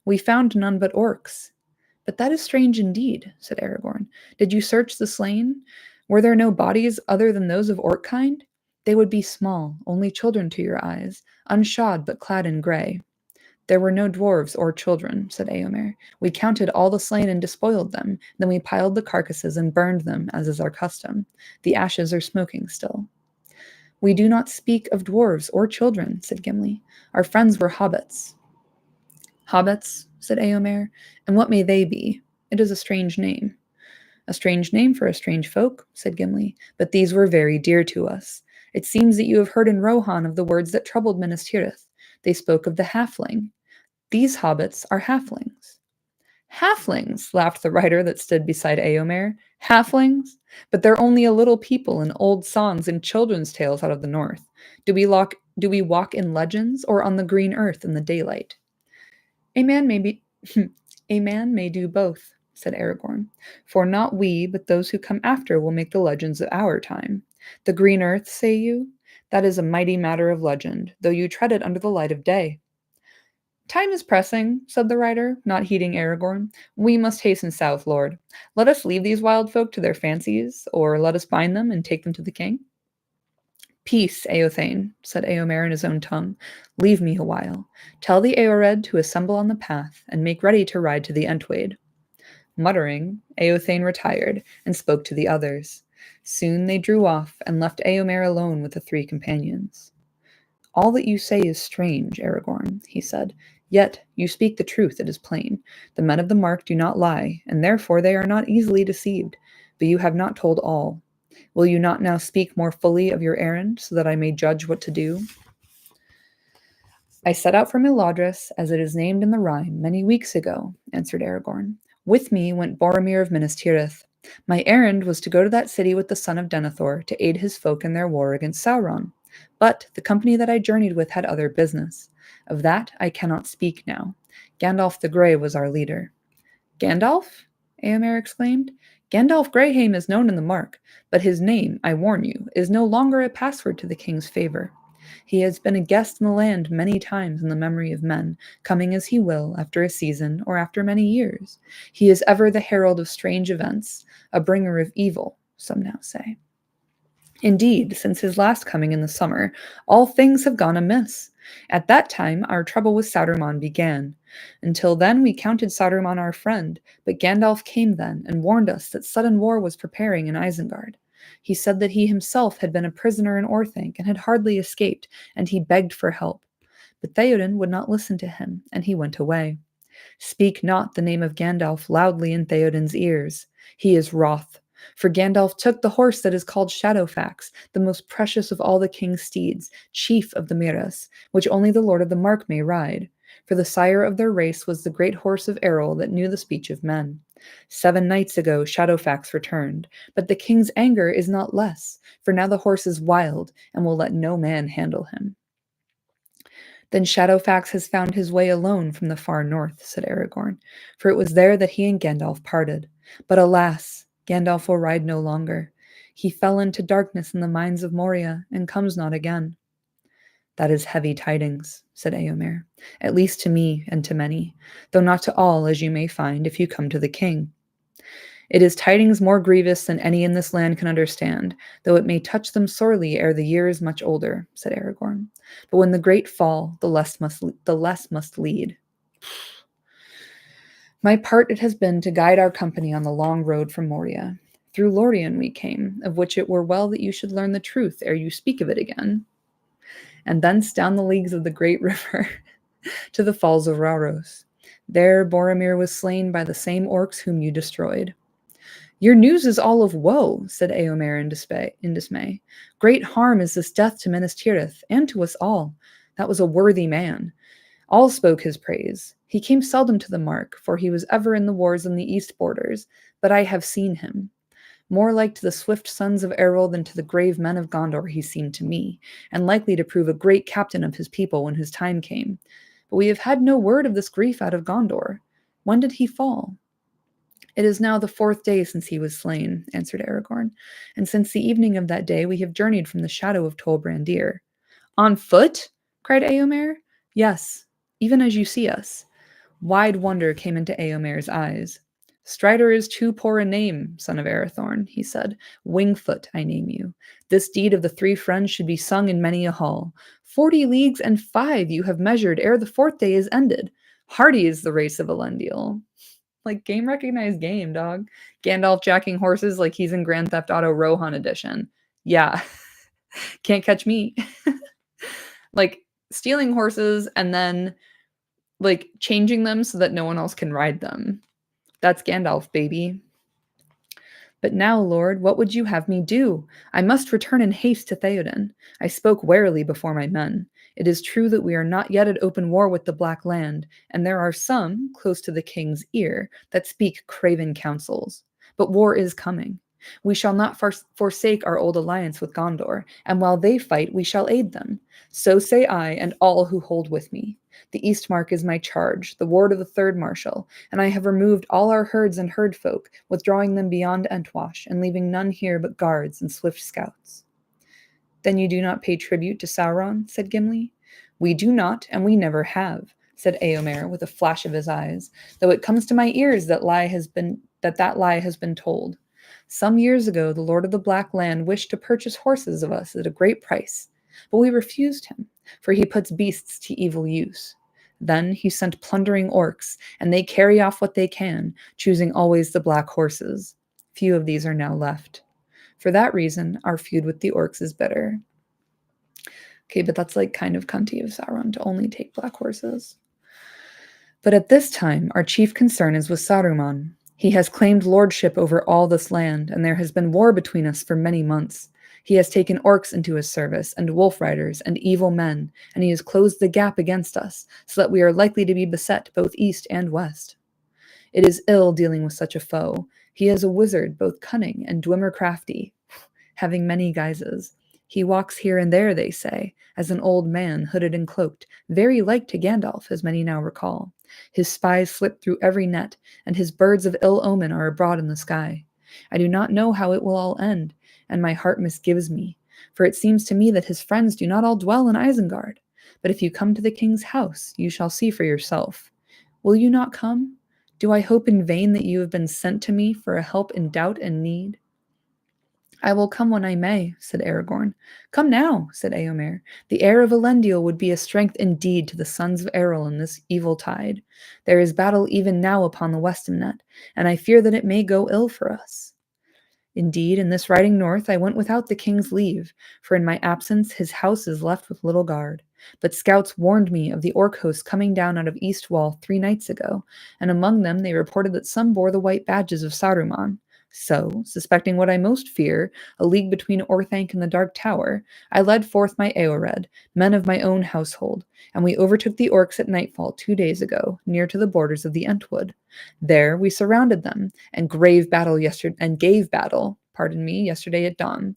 We found none but orcs. But that is strange indeed, said Aragorn. Did you search the slain? Were there no bodies other than those of orc kind? They would be small, only children to your eyes, unshod but clad in grey. There were no dwarves or children, said Eomer. We counted all the slain and despoiled them. Then we piled the carcasses and burned them, as is our custom. The ashes are smoking still. We do not speak of dwarves or children, said Gimli. Our friends were hobbits. Hobbits, said Eomer, and what may they be? It is a strange name. A strange name for a strange folk, said Gimli, but these were very dear to us. It seems that you have heard in Rohan of the words that troubled Minas Tirith. They spoke of the halfling. These hobbits are halflings. Halflings, laughed the rider that stood beside Eomer. Halflings? But they're only a little people in old songs and children's tales out of the north. Do we walk in legends or on the green earth in the daylight? A man may be a man may do both, said Aragorn. For not we, but those who come after will make the legends of our time. The green earth, say you? That is a mighty matter of legend, though you tread it under the light of day. Time is pressing, said the rider, not heeding Aragorn. We must hasten south, lord. Let us leave these wild folk to their fancies, or let us bind them and take them to the king. Peace, Eothane, said Eomer in his own tongue. Leave me a while. Tell the Eored to assemble on the path, and make ready to ride to the Entwade. Muttering, Eothane retired, and spoke to the others. Soon they drew off, and left Eomer alone with the three companions. All that you say is strange, Aragorn, he said. Yet you speak the truth, it is plain. The men of the Mark do not lie, and therefore they are not easily deceived. But you have not told all. Will you not now speak more fully of your errand, so that I may judge what to do? I set out from Iladris, as it is named in the rhyme, many weeks ago, answered Aragorn. With me went Boromir of Minas Tirith. My errand was to go to that city with the son of Denethor, to aid his folk in their war against Sauron. But the company that I journeyed with had other business. Of that I cannot speak now. Gandalf the Grey was our leader. Gandalf? Eomer exclaimed. Gandalf Greyhame is known in the Mark, but his name, I warn you, is no longer a password to the king's favor. He has been a guest in the land many times in the memory of men, coming as he will after a season or after many years. He is ever the herald of strange events, a bringer of evil, some now say. Indeed, since his last coming in the summer, all things have gone amiss. At that time, our trouble with Saruman began. Until then, we counted Saruman our friend, but Gandalf came then and warned us that sudden war was preparing in Isengard. He said that he himself had been a prisoner in Orthanc and had hardly escaped, and he begged for help. But Theoden would not listen to him, and he went away. Speak not the name of Gandalf loudly in Theoden's ears. He is wroth. For Gandalf took the horse that is called Shadowfax, the most precious of all the king's steeds, chief of the Miras, which only the Lord of the Mark may ride. For the sire of their race was the great horse of Errol that knew the speech of men. 7 nights ago Shadowfax returned, but the king's anger is not less, for now the horse is wild, and will let no man handle him. Then Shadowfax has found his way alone from the far north, said Aragorn, for it was there that he and Gandalf parted. But alas, Gandalf will ride no longer. He fell into darkness in the mines of Moria, and comes not again. That is heavy tidings, said Eomer, at least to me and to many, though not to all, as you may find if you come to the king. It is tidings more grievous than any in this land can understand, though it may touch them sorely ere the year is much older, said Aragorn. But when the great fall, the less must lead. My part it has been to guide our company on the long road from Moria. Through Lorien we came, of which it were well that you should learn the truth ere you speak of it again. And thence down the leagues of the great river to the falls of Rauros. There Boromir was slain by the same orcs whom you destroyed. Your news is all of woe, said Eomer in dismay. Great harm is this death to Minas Tirith, and to us all. That was a worthy man. All spoke his praise. He came seldom to the mark, for he was ever in the wars on the east borders, but I have seen him. More like to the swift sons of Errol than to the grave men of Gondor he seemed to me, and likely to prove a great captain of his people when his time came. But we have had no word of this grief out of Gondor. When did he fall? It is now the 4th day since he was slain, answered Aragorn, and since the evening of that day we have journeyed from the shadow of Tol Brandir. On foot? Cried Eomer. Yes, even as you see us. Wide wonder came into Eomer's eyes. Strider is too poor a name, son of Arathorn, he said. Wingfoot, I name you. This deed of the 3 friends should be sung in many a hall. 40 leagues and 5 you have measured ere the 4th day is ended. Hardy is the race of Elendil. Like, game recognized game, dog. Gandalf jacking horses like he's in Grand Theft Auto Rohan edition. Yeah, can't catch me. Like, stealing horses and then, like, changing them so that no one else can ride them. That's Gandalf, baby. But now, Lord, what would you have me do? I must return in haste to Theoden. I spoke warily before my men. It is true that we are not yet at open war with the Black Land, and there are some, close to the king's ear, that speak craven counsels. But war is coming. We shall not forsake our old alliance with Gondor, and while they fight, we shall aid them. So say I and all who hold with me. The Eastmark is my charge, the ward of the 3rd Marshal, and I have removed all our herds and herdfolk, withdrawing them beyond Entwash, and leaving none here but guards and swift scouts. Then you do not pay tribute to Sauron, said Gimli. We do not, and we never have, said Eomer with a flash of his eyes, though it comes to my ears that lie has been told. Some years ago the Lord of the Black Land wished to purchase horses of us at a great price, but we refused him, for he puts beasts to evil use. Then he sent plundering orcs, and they carry off what they can, choosing always the black horses. Few of these are now left. For that reason, our feud with the orcs is bitter. Okay, but that's like kind of cunty of Sauron to only take black horses. But at this time, our chief concern is with Saruman. He has claimed lordship over all this land, and there has been war between us for many months. He has taken orcs into his service, and wolf riders, and evil men, and he has closed the gap against us, so that we are likely to be beset both east and west. It is ill dealing with such a foe. He is a wizard, both cunning and dwemer crafty, having many guises. He walks here and there, they say, as an old man, hooded and cloaked, very like to Gandalf, as many now recall. His spies slip through every net, and his birds of ill omen are abroad in the sky. I do not know how it will all end, and my heart misgives me, for it seems to me that his friends do not all dwell in Isengard. But if you come to the king's house, you shall see for yourself. Will you not come? Do I hope in vain that you have been sent to me for a help in doubt and need? I will come when I may, said Aragorn. Come now, said Eomer. The heir of Elendil would be a strength indeed to the sons of Errol in this evil tide. There is battle even now upon the Westamnet, and I fear that it may go ill for us. Indeed, in this riding north I went without the king's leave, for in my absence his house is left with little guard. But scouts warned me of the orc host coming down out of East Wall 3 nights ago, and among them they reported that some bore the white badges of Saruman. So, suspecting what I most fear, a league between Orthanc and the Dark Tower, I led forth my Eored, men of my own household, and we overtook the orcs at nightfall 2 days ago, near to the borders of the Entwood. There we surrounded them, and gave battle yesterday at dawn.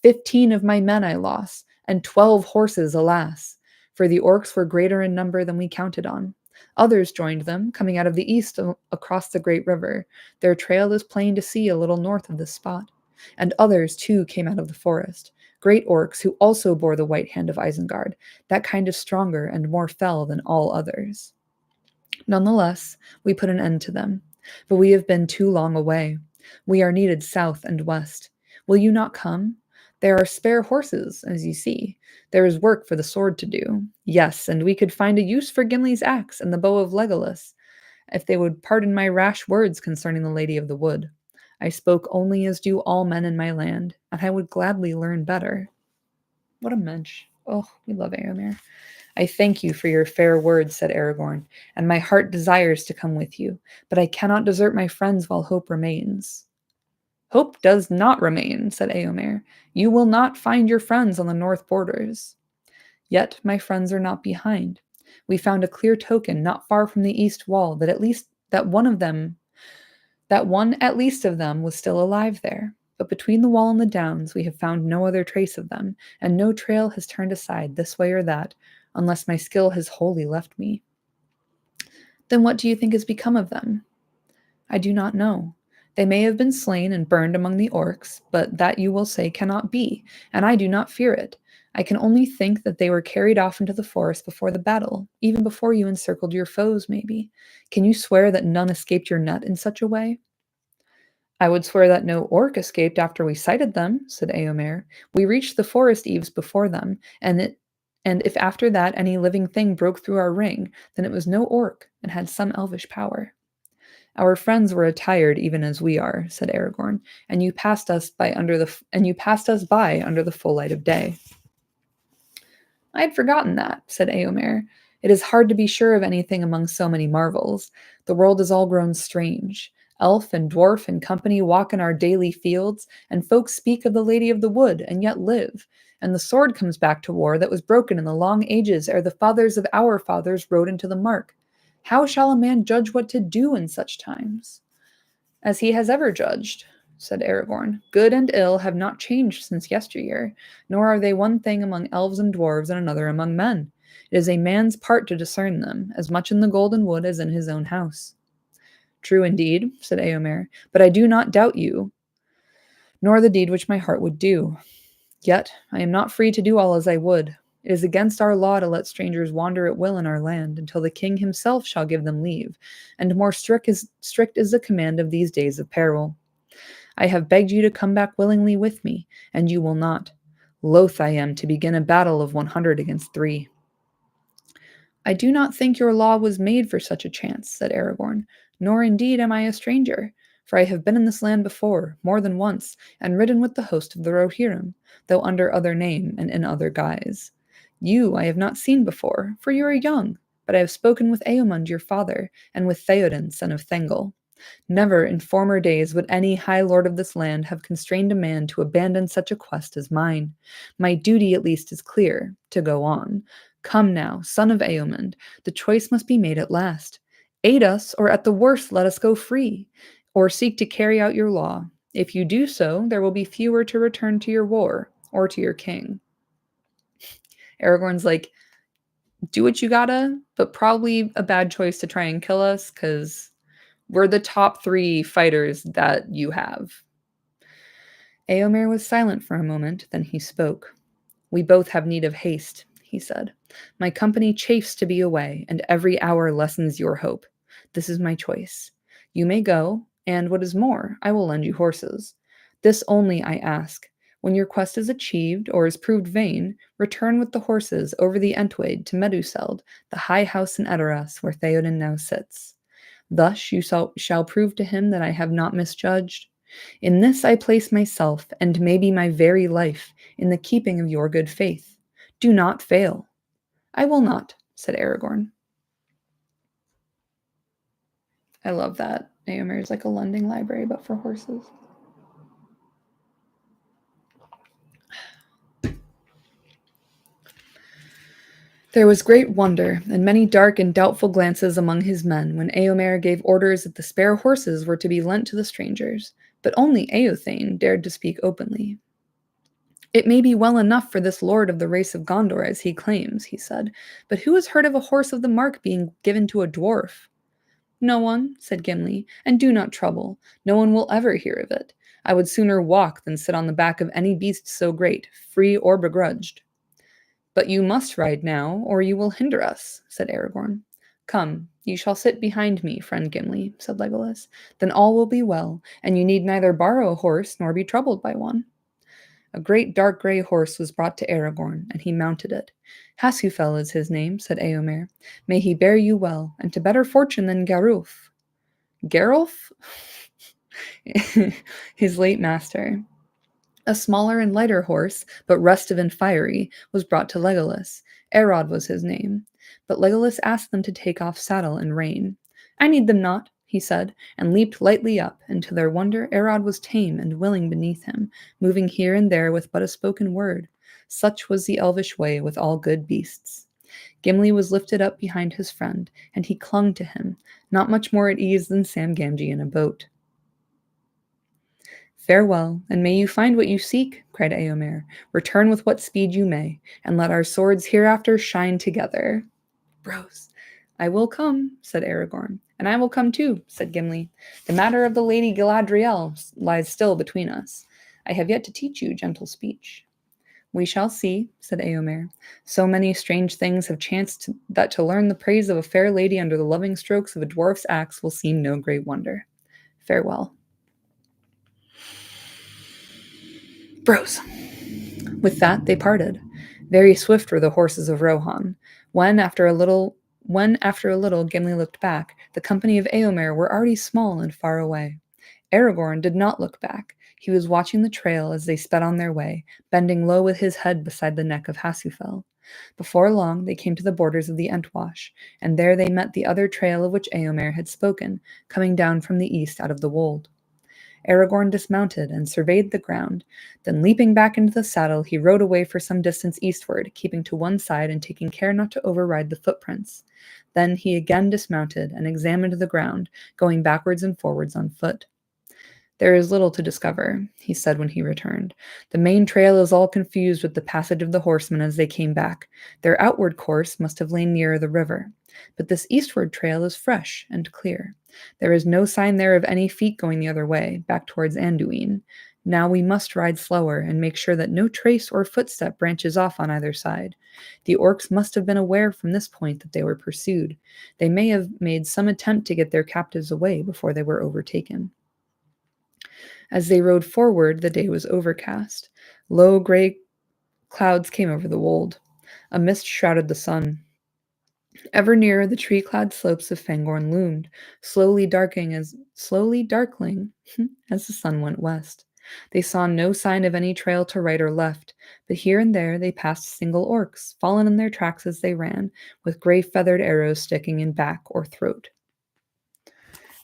15 of my men I lost, and 12 horses, alas! For the orcs were greater in number than we counted on. Others joined them, coming out of the east across the great river. Their trail is plain to see a little north of this spot. And others, too, came out of the forest. Great orcs who also bore the white hand of Isengard, that kind of stronger and more fell than all others. Nonetheless, we put an end to them. But we have been too long away. We are needed south and west. Will you not come? There are spare horses, as you see. There is work for the sword to do. Yes, and we could find a use for Gimli's axe and the bow of Legolas, if they would pardon my rash words concerning the Lady of the Wood. I spoke only as do all men in my land, and I would gladly learn better. What a mensch. Oh, we love Éomer. I thank you for your fair words, said Aragorn, and my heart desires to come with you, but I cannot desert my friends while hope remains. Hope does not remain, said Eomer. You will not find your friends on the north borders. Yet my friends are not behind. We found a clear token not far from the east wall that one at least of them was still alive there. But between the wall and the downs we have found no other trace of them, and no trail has turned aside this way or that, unless my skill has wholly left me. Then what do you think has become of them? I do not know. They may have been slain and burned among the orcs, but that you will say cannot be, and I do not fear it. I can only think that they were carried off into the forest before the battle, even before you encircled your foes, maybe. Can you swear that none escaped your net in such a way? I would swear that no orc escaped after we sighted them, said Eomer. We reached the forest eaves before them, and if after that any living thing broke through our ring, then it was no orc and had some elvish power. Our friends were attired even as we are, said Aragorn, and you passed us by under the full light of day. I had forgotten that, said Eomer. It is hard to be sure of anything among so many marvels. The world has all grown strange. Elf and dwarf and company walk in our daily fields, and folks speak of the Lady of the Wood, and yet live. And the sword comes back to war that was broken in the long ages ere the fathers of our fathers rode into the mark. How shall a man judge what to do in such times? As he has ever judged, said Aragorn. Good and ill have not changed since yesteryear, nor are they one thing among elves and dwarves and another among men. It is a man's part to discern them, as much in the golden wood as in his own house. True indeed, said Eomer, but I do not doubt you, nor the deed which my heart would do. Yet I am not free to do all as I would. It is against our law to let strangers wander at will in our land until the king himself shall give them leave, and more strict is the command of these days of peril. I have begged you to come back willingly with me, and you will not. Loath I am to begin a battle of 100 against 3. I do not think your law was made for such a chance, said Aragorn, nor indeed am I a stranger, for I have been in this land before, more than once, and ridden with the host of the Rohirrim, though under other name and in other guise. You I have not seen before, for you are young, but I have spoken with Eomund your father, and with Theoden, son of Thengel. Never in former days would any high lord of this land have constrained a man to abandon such a quest as mine. My duty at least is clear, to go on. Come now, son of Eomund, the choice must be made at last. Aid us, or at the worst let us go free, or seek to carry out your law. If you do so, there will be fewer to return to your war, or to your king. Aragorn's like, do what you gotta, but probably a bad choice to try and kill us, because we're the top 3 fighters that you have. Eomer was silent for a moment, then he spoke. We both have need of haste, he said. My company chafes to be away, and every hour lessens your hope. This is my choice. You may go, and what is more, I will lend you horses. This only I ask. When your quest is achieved, or is proved vain, return with the horses over the Entwade to Meduseld, the high house in Edoras, where Theoden now sits. Thus you shall prove to him that I have not misjudged. In this I place myself, and maybe my very life, in the keeping of your good faith. Do not fail. I will not, said Aragorn. I love that. Eomer is like a lending library, but for horses. There was great wonder, and many dark and doubtful glances among his men when Eomer gave orders that the spare horses were to be lent to the strangers, but only Eothane dared to speak openly. It may be well enough for this lord of the race of Gondor as he claims, he said, but who has heard of a horse of the mark being given to a dwarf? No one, said Gimli, and do not trouble. No one will ever hear of it. I would sooner walk than sit on the back of any beast so great, free or begrudged. But you must ride now, or you will hinder us, said Aragorn. Come, you shall sit behind me, friend Gimli, said Legolas. Then all will be well, and you need neither borrow a horse nor be troubled by one. A great dark grey horse was brought to Aragorn, and he mounted it. Hasufel is his name, said Eomer. May he bear you well, and to better fortune than Garulf. Garulf? His late master. A smaller and lighter horse, but restive and fiery, was brought to Legolas. Arod was his name. But Legolas asked them to take off saddle and rein. I need them not, he said, and leaped lightly up, and to their wonder Arod was tame and willing beneath him, moving here and there with but a spoken word. Such was the elvish way with all good beasts. Gimli was lifted up behind his friend, and he clung to him, not much more at ease than Sam Gamgee in a boat. Farewell, and may you find what you seek, cried Eomer. Return with what speed you may, and let our swords hereafter shine together. Bros. I will come, said Aragorn. And I will come too, said Gimli. The matter of the Lady Galadriel lies still between us. I have yet to teach you gentle speech. We shall see, said Eomer. So many strange things have chanced that to learn the praise of a fair lady under the loving strokes of a dwarf's axe will seem no great wonder. Farewell. Bros. With that they parted. Very swift were the horses of Rohan. When after a little Gimli looked back, the company of Eomer were already small and far away. Aragorn did not look back. He was watching the trail as they sped on their way, bending low with his head beside the neck of Hasufel. Before long they came to the borders of the Entwash, and there they met the other trail of which Eomer had spoken, coming down from the east out of the wold. Aragorn dismounted and surveyed the ground. Then, leaping back into the saddle, he rode away for some distance eastward, keeping to one side and taking care not to override the footprints. Then he again dismounted and examined the ground, going backwards and forwards on foot. There is little to discover, he said when he returned. The main trail is all confused with the passage of the horsemen as they came back. Their outward course must have lain nearer the river. But this eastward trail is fresh and clear. There is no sign there of any feet going the other way, back towards Anduin. Now we must ride slower and make sure that no trace or footstep branches off on either side. The orcs must have been aware from this point that they were pursued. They may have made some attempt to get their captives away before they were overtaken. As they rode forward, the day was overcast. Low gray clouds came over the wold. A mist shrouded the sun. Ever nearer the tree-clad slopes of Fangorn loomed, slowly darkling as the sun went west. They saw no sign of any trail to right or left, but here and there they passed single orcs, fallen in their tracks as they ran, with gray feathered arrows sticking in back or throat.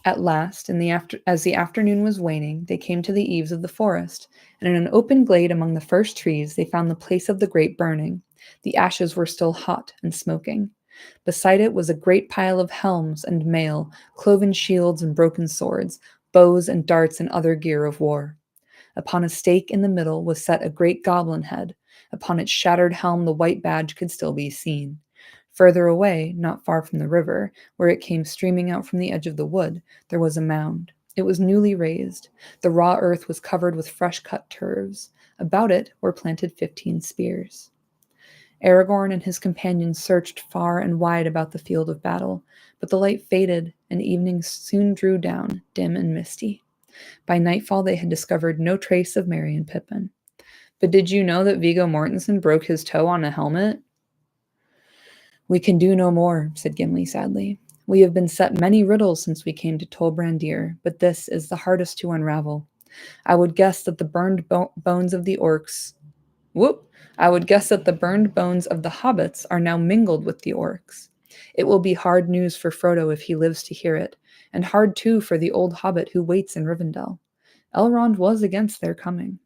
At last, as the afternoon was waning, they came to the eaves of the forest, and in an open glade among the first trees they found the place of the great burning. The ashes were still hot and smoking. Beside it was a great pile of helms and mail, cloven shields and broken swords, bows and darts and other gear of war. Upon a stake in the middle was set a great goblin head. Upon its shattered helm the white badge could still be seen. Further away, not far from the river, where it came streaming out from the edge of the wood, there was a mound. It was newly raised. The raw earth was covered with fresh-cut turves. About it were planted 15 spears. Aragorn and his companions searched far and wide about the field of battle, but the light faded, and evening soon drew down, dim and misty. By nightfall they had discovered no trace of Merry and Pippin. But did you know that Viggo Mortensen broke his toe on a helmet? We can do no more, said Gimli sadly. We have been set many riddles since we came to Tol Brandir, but this is the hardest to unravel. I would guess that the burned bones of the orcs... I would guess that the burned bones of the hobbits are now mingled with the orcs. It will be hard news for Frodo if he lives to hear it, and hard too for the old hobbit who waits in Rivendell. Elrond was against their coming.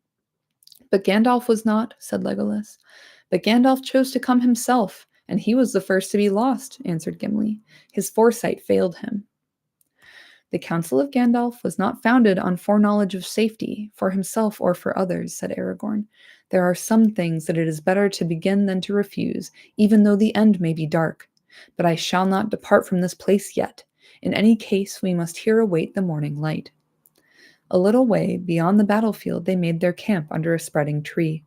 But Gandalf was not, said Legolas. But Gandalf chose to come himself, and he was the first to be lost, answered Gimli. His foresight failed him. The counsel of Gandalf was not founded on foreknowledge of safety, for himself or for others, said Aragorn. There are some things that it is better to begin than to refuse, even though the end may be dark. But I shall not depart from this place yet. In any case, we must here await the morning light. A little way beyond the battlefield they made their camp under a spreading tree.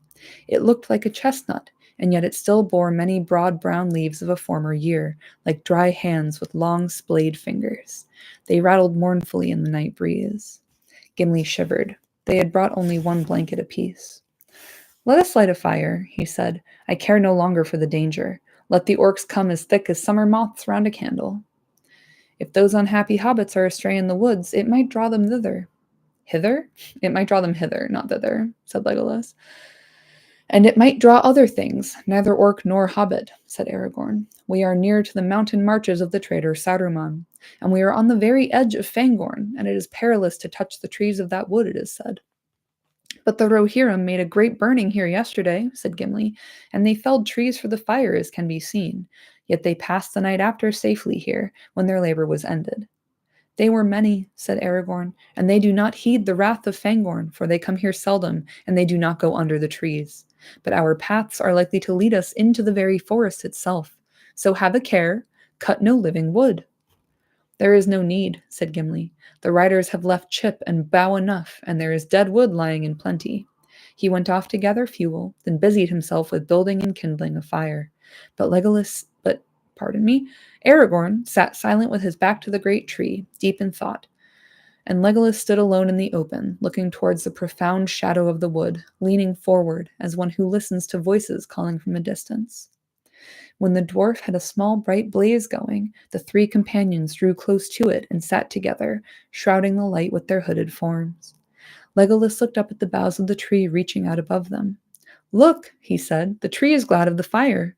It looked like a chestnut, and yet it still bore many broad brown leaves of a former year, like dry hands with long splayed fingers. They rattled mournfully in the night breeze. Gimli shivered. They had brought only one blanket apiece. Let us light a fire, he said. I care no longer for the danger. Let the orcs come as thick as summer moths round a candle. If those unhappy hobbits are astray in the woods, it might draw them thither. Hither? It might draw them hither, not thither, said Legolas. And it might draw other things, neither orc nor hobbit, said Aragorn. We are near to the mountain marches of the traitor Saruman, and we are on the very edge of Fangorn, and it is perilous to touch the trees of that wood, it is said. But the Rohirrim made a great burning here yesterday, said Gimli, and they felled trees for the fire, as can be seen. Yet they passed the night after safely here, when their labor was ended. They were many, said Aragorn, and they do not heed the wrath of Fangorn, for they come here seldom, and they do not go under the trees. But our paths are likely to lead us into the very forest itself. So have a care, cut no living wood. There is no need, said Gimli. The riders have left chip and bough enough, and there is dead wood lying in plenty. He went off to gather fuel, then busied himself with building and kindling a fire. Pardon me, Aragorn sat silent with his back to the great tree, deep in thought, and Legolas stood alone in the open, looking towards the profound shadow of the wood, leaning forward as one who listens to voices calling from a distance. When the dwarf had a small bright blaze going, the three companions drew close to it and sat together, shrouding the light with their hooded forms. Legolas looked up at the boughs of the tree reaching out above them. Look, he said, the tree is glad of the fire.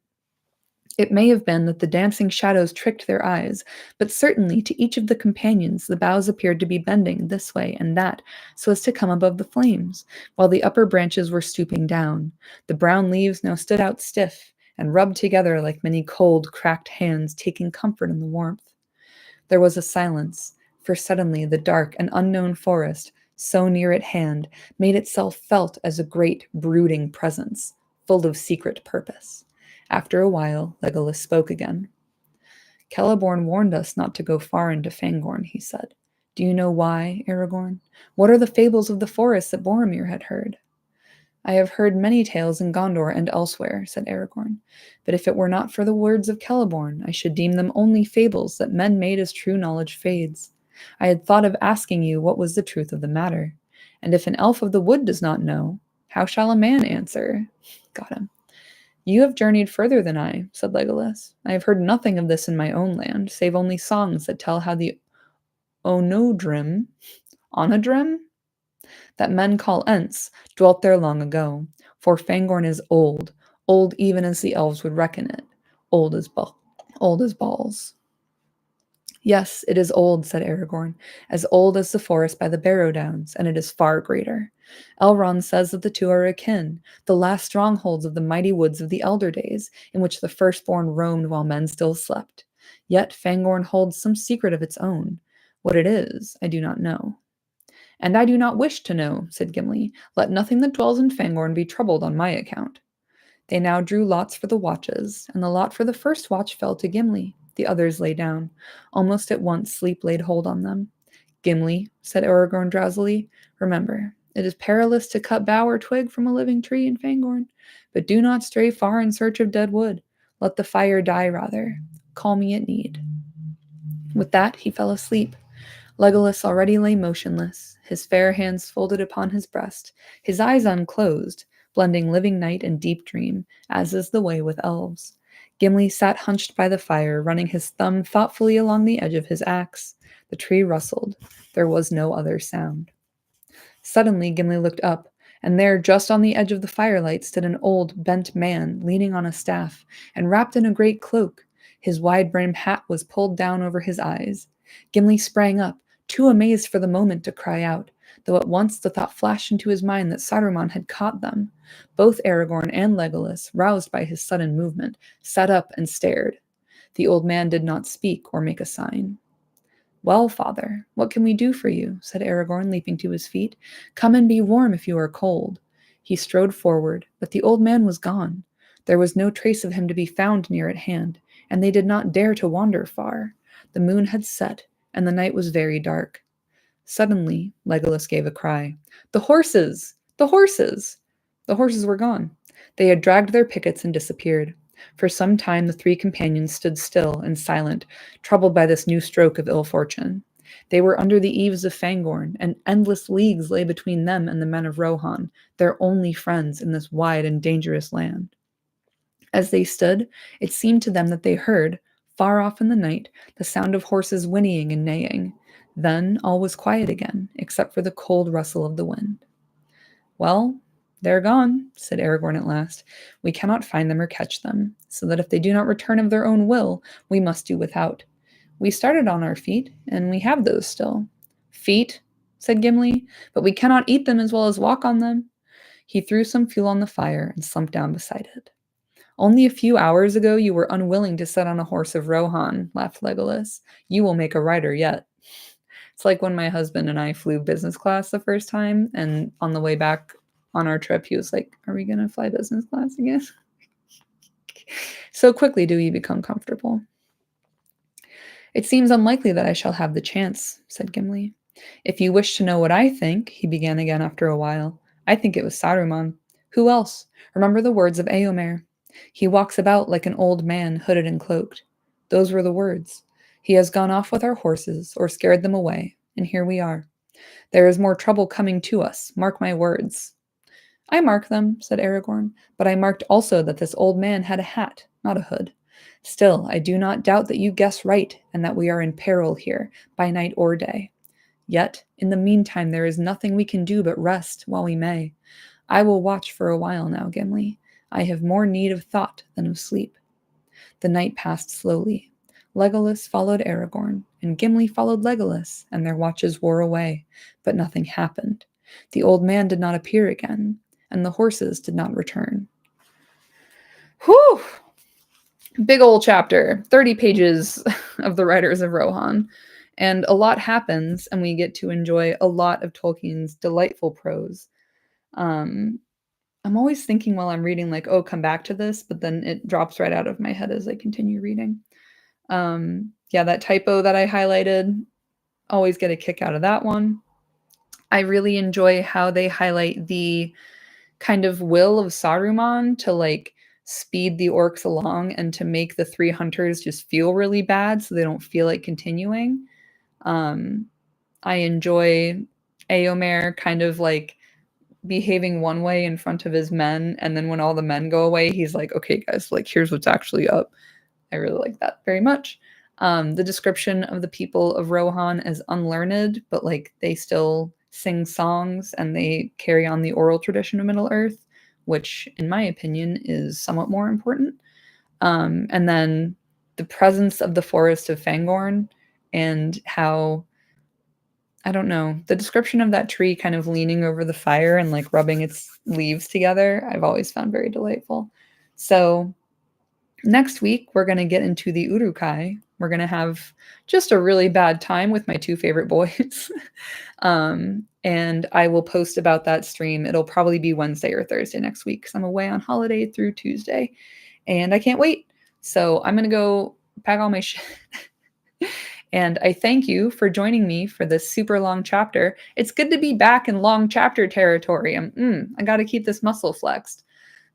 It may have been that the dancing shadows tricked their eyes, but certainly to each of the companions the boughs appeared to be bending this way and that, so as to come above the flames, while the upper branches were stooping down. The brown leaves now stood out stiff, and rubbed together like many cold, cracked hands taking comfort in the warmth. There was a silence, for suddenly the dark and unknown forest, so near at hand, made itself felt as a great, brooding presence, full of secret purpose. After a while, Legolas spoke again. Celeborn warned us not to go far into Fangorn, he said. Do you know why, Aragorn? What are the fables of the forest that Boromir had heard? I have heard many tales in Gondor and elsewhere, said Aragorn, but if it were not for the words of Celeborn, I should deem them only fables that men made as true knowledge fades. I had thought of asking you what was the truth of the matter, and if an elf of the wood does not know, how shall a man answer? Got him. You have journeyed further than I, said Legolas. I have heard nothing of this in my own land, save only songs that tell how the Onodrim, that men call Ents, dwelt there long ago. For Fangorn is old, old even as the elves would reckon it, old as balls. Yes, it is old, said Aragorn, as old as the forest by the Barrow Downs, and it is far greater. Elrond says that the two are akin, the last strongholds of the mighty woods of the elder days, in which the firstborn roamed while men still slept. Yet Fangorn holds some secret of its own. What it is, I do not know. And I do not wish to know, said Gimli. Let nothing that dwells in Fangorn be troubled on my account. They now drew lots for the watches, and the lot for the first watch fell to Gimli. The others lay down. Almost at once sleep laid hold on them. Gimli, said Aragorn drowsily, remember, it is perilous to cut bough or twig from a living tree in Fangorn, but do not stray far in search of dead wood. Let the fire die rather. Call me at need. With that he fell asleep. Legolas already lay motionless, his fair hands folded upon his breast, his eyes unclosed, blending living night and deep dream, as is the way with elves. Gimli sat hunched by the fire, running his thumb thoughtfully along the edge of his axe. The tree rustled. There was no other sound. Suddenly Gimli looked up, and there, just on the edge of the firelight, stood an old, bent man, leaning on a staff, and wrapped in a great cloak. His wide-brimmed hat was pulled down over his eyes. Gimli sprang up, too amazed for the moment to cry out, though at once the thought flashed into his mind that Saruman had caught them. Both Aragorn and Legolas, roused by his sudden movement, sat up and stared. The old man did not speak or make a sign. Well, father, what can we do for you? Said Aragorn, leaping to his feet. Come and be warm if you are cold. He strode forward, but the old man was gone. There was no trace of him to be found near at hand, and they did not dare to wander far. The moon had set, and the night was very dark. Suddenly, Legolas gave a cry. The horses! The horses! The horses were gone. They had dragged their pickets and disappeared. For some time the three companions stood still and silent, troubled by this new stroke of ill fortune. They were under the eaves of Fangorn, and endless leagues lay between them and the men of Rohan, their only friends in this wide and dangerous land. As they stood, it seemed to them that they heard, far off in the night, the sound of horses whinnying and neighing. Then all was quiet again, except for the cold rustle of the wind. Well, They're gone, said Aragorn at last. We cannot find them or catch them, so that if they do not return of their own will, we must do without. We started on our feet, and we have those still. Feet, said Gimli, but we cannot eat them as well as walk on them. He threw some fuel on the fire and slumped down beside it. Only a few hours ago you were unwilling to sit on a horse of Rohan, laughed Legolas. You will make a rider yet. It's like when my husband and I flew business class the first time, and on the way back on our trip, he was like, Are we going to fly business class again? So quickly do we become comfortable. It seems unlikely that I shall have the chance, said Gimli. If you wish to know what I think, he began again after a while, I think it was Saruman. Who else? Remember the words of Eomer. He walks about like an old man, hooded and cloaked. Those were the words. He has gone off with our horses, or scared them away, and here we are. There is more trouble coming to us, mark my words. I mark them, said Aragorn, but I marked also that this old man had a hat, not a hood. Still, I do not doubt that you guess right, and that we are in peril here, by night or day. Yet, in the meantime, there is nothing we can do but rest while we may. I will watch for a while now, Gimli. I have more need of thought than of sleep. The night passed slowly. Legolas followed Aragorn, and Gimli followed Legolas, and their watches wore away, but nothing happened. The old man did not appear again, and the horses did not return. Whew! Big old chapter, 30 pages of the Riders of Rohan. And a lot happens, and we get to enjoy a lot of Tolkien's delightful prose. I'm always thinking while I'm reading, like, oh, come back to this, but then it drops right out of my head as I continue reading. Yeah, that typo that I highlighted, always get a kick out of that one. I really enjoy how they highlight the kind of will of Saruman to like speed the orcs along and to make the three hunters just feel really bad so they don't feel like continuing. I enjoy Eomer kind of like behaving one way in front of his men, and then when all the men go away, he's like, okay, guys, like here's what's actually up. I really like that very much. The description of the people of Rohan as unlearned, but like they still sing songs and they carry on the oral tradition of Middle Earth, which, in my opinion, is somewhat more important. And then the presence of the forest of Fangorn and how, I don't know, the description of that tree kind of leaning over the fire and like rubbing its leaves together, I've always found very delightful. So next week, we're going to get into the Urukai. We're going to have just a really bad time with my two favorite boys. And I will post about that stream. It'll probably be Wednesday or Thursday next week because I'm away on holiday through Tuesday. And I can't wait. So I'm going to go pack all my shit. And I thank you for joining me for this super long chapter. It's good to be back in long chapter territory. I got to keep this muscle flexed.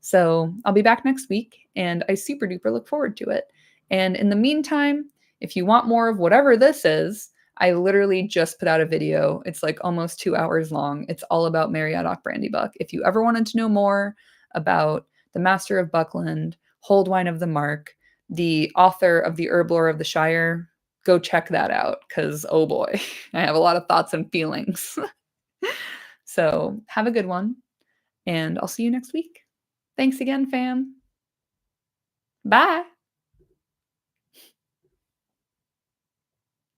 So I'll be back next week, and I super duper look forward to it. And in the meantime, if you want more of whatever this is, I literally just put out a video. It's like almost 2 hours long. It's all about Meriadoc Brandybuck. If you ever wanted to know more about the Master of Buckland, Holdwine of the Mark, the author of the Herblore of the Shire, go check that out because, oh boy, I have a lot of thoughts and feelings. So have a good one, and I'll see you next week. Thanks again, fam. Bye.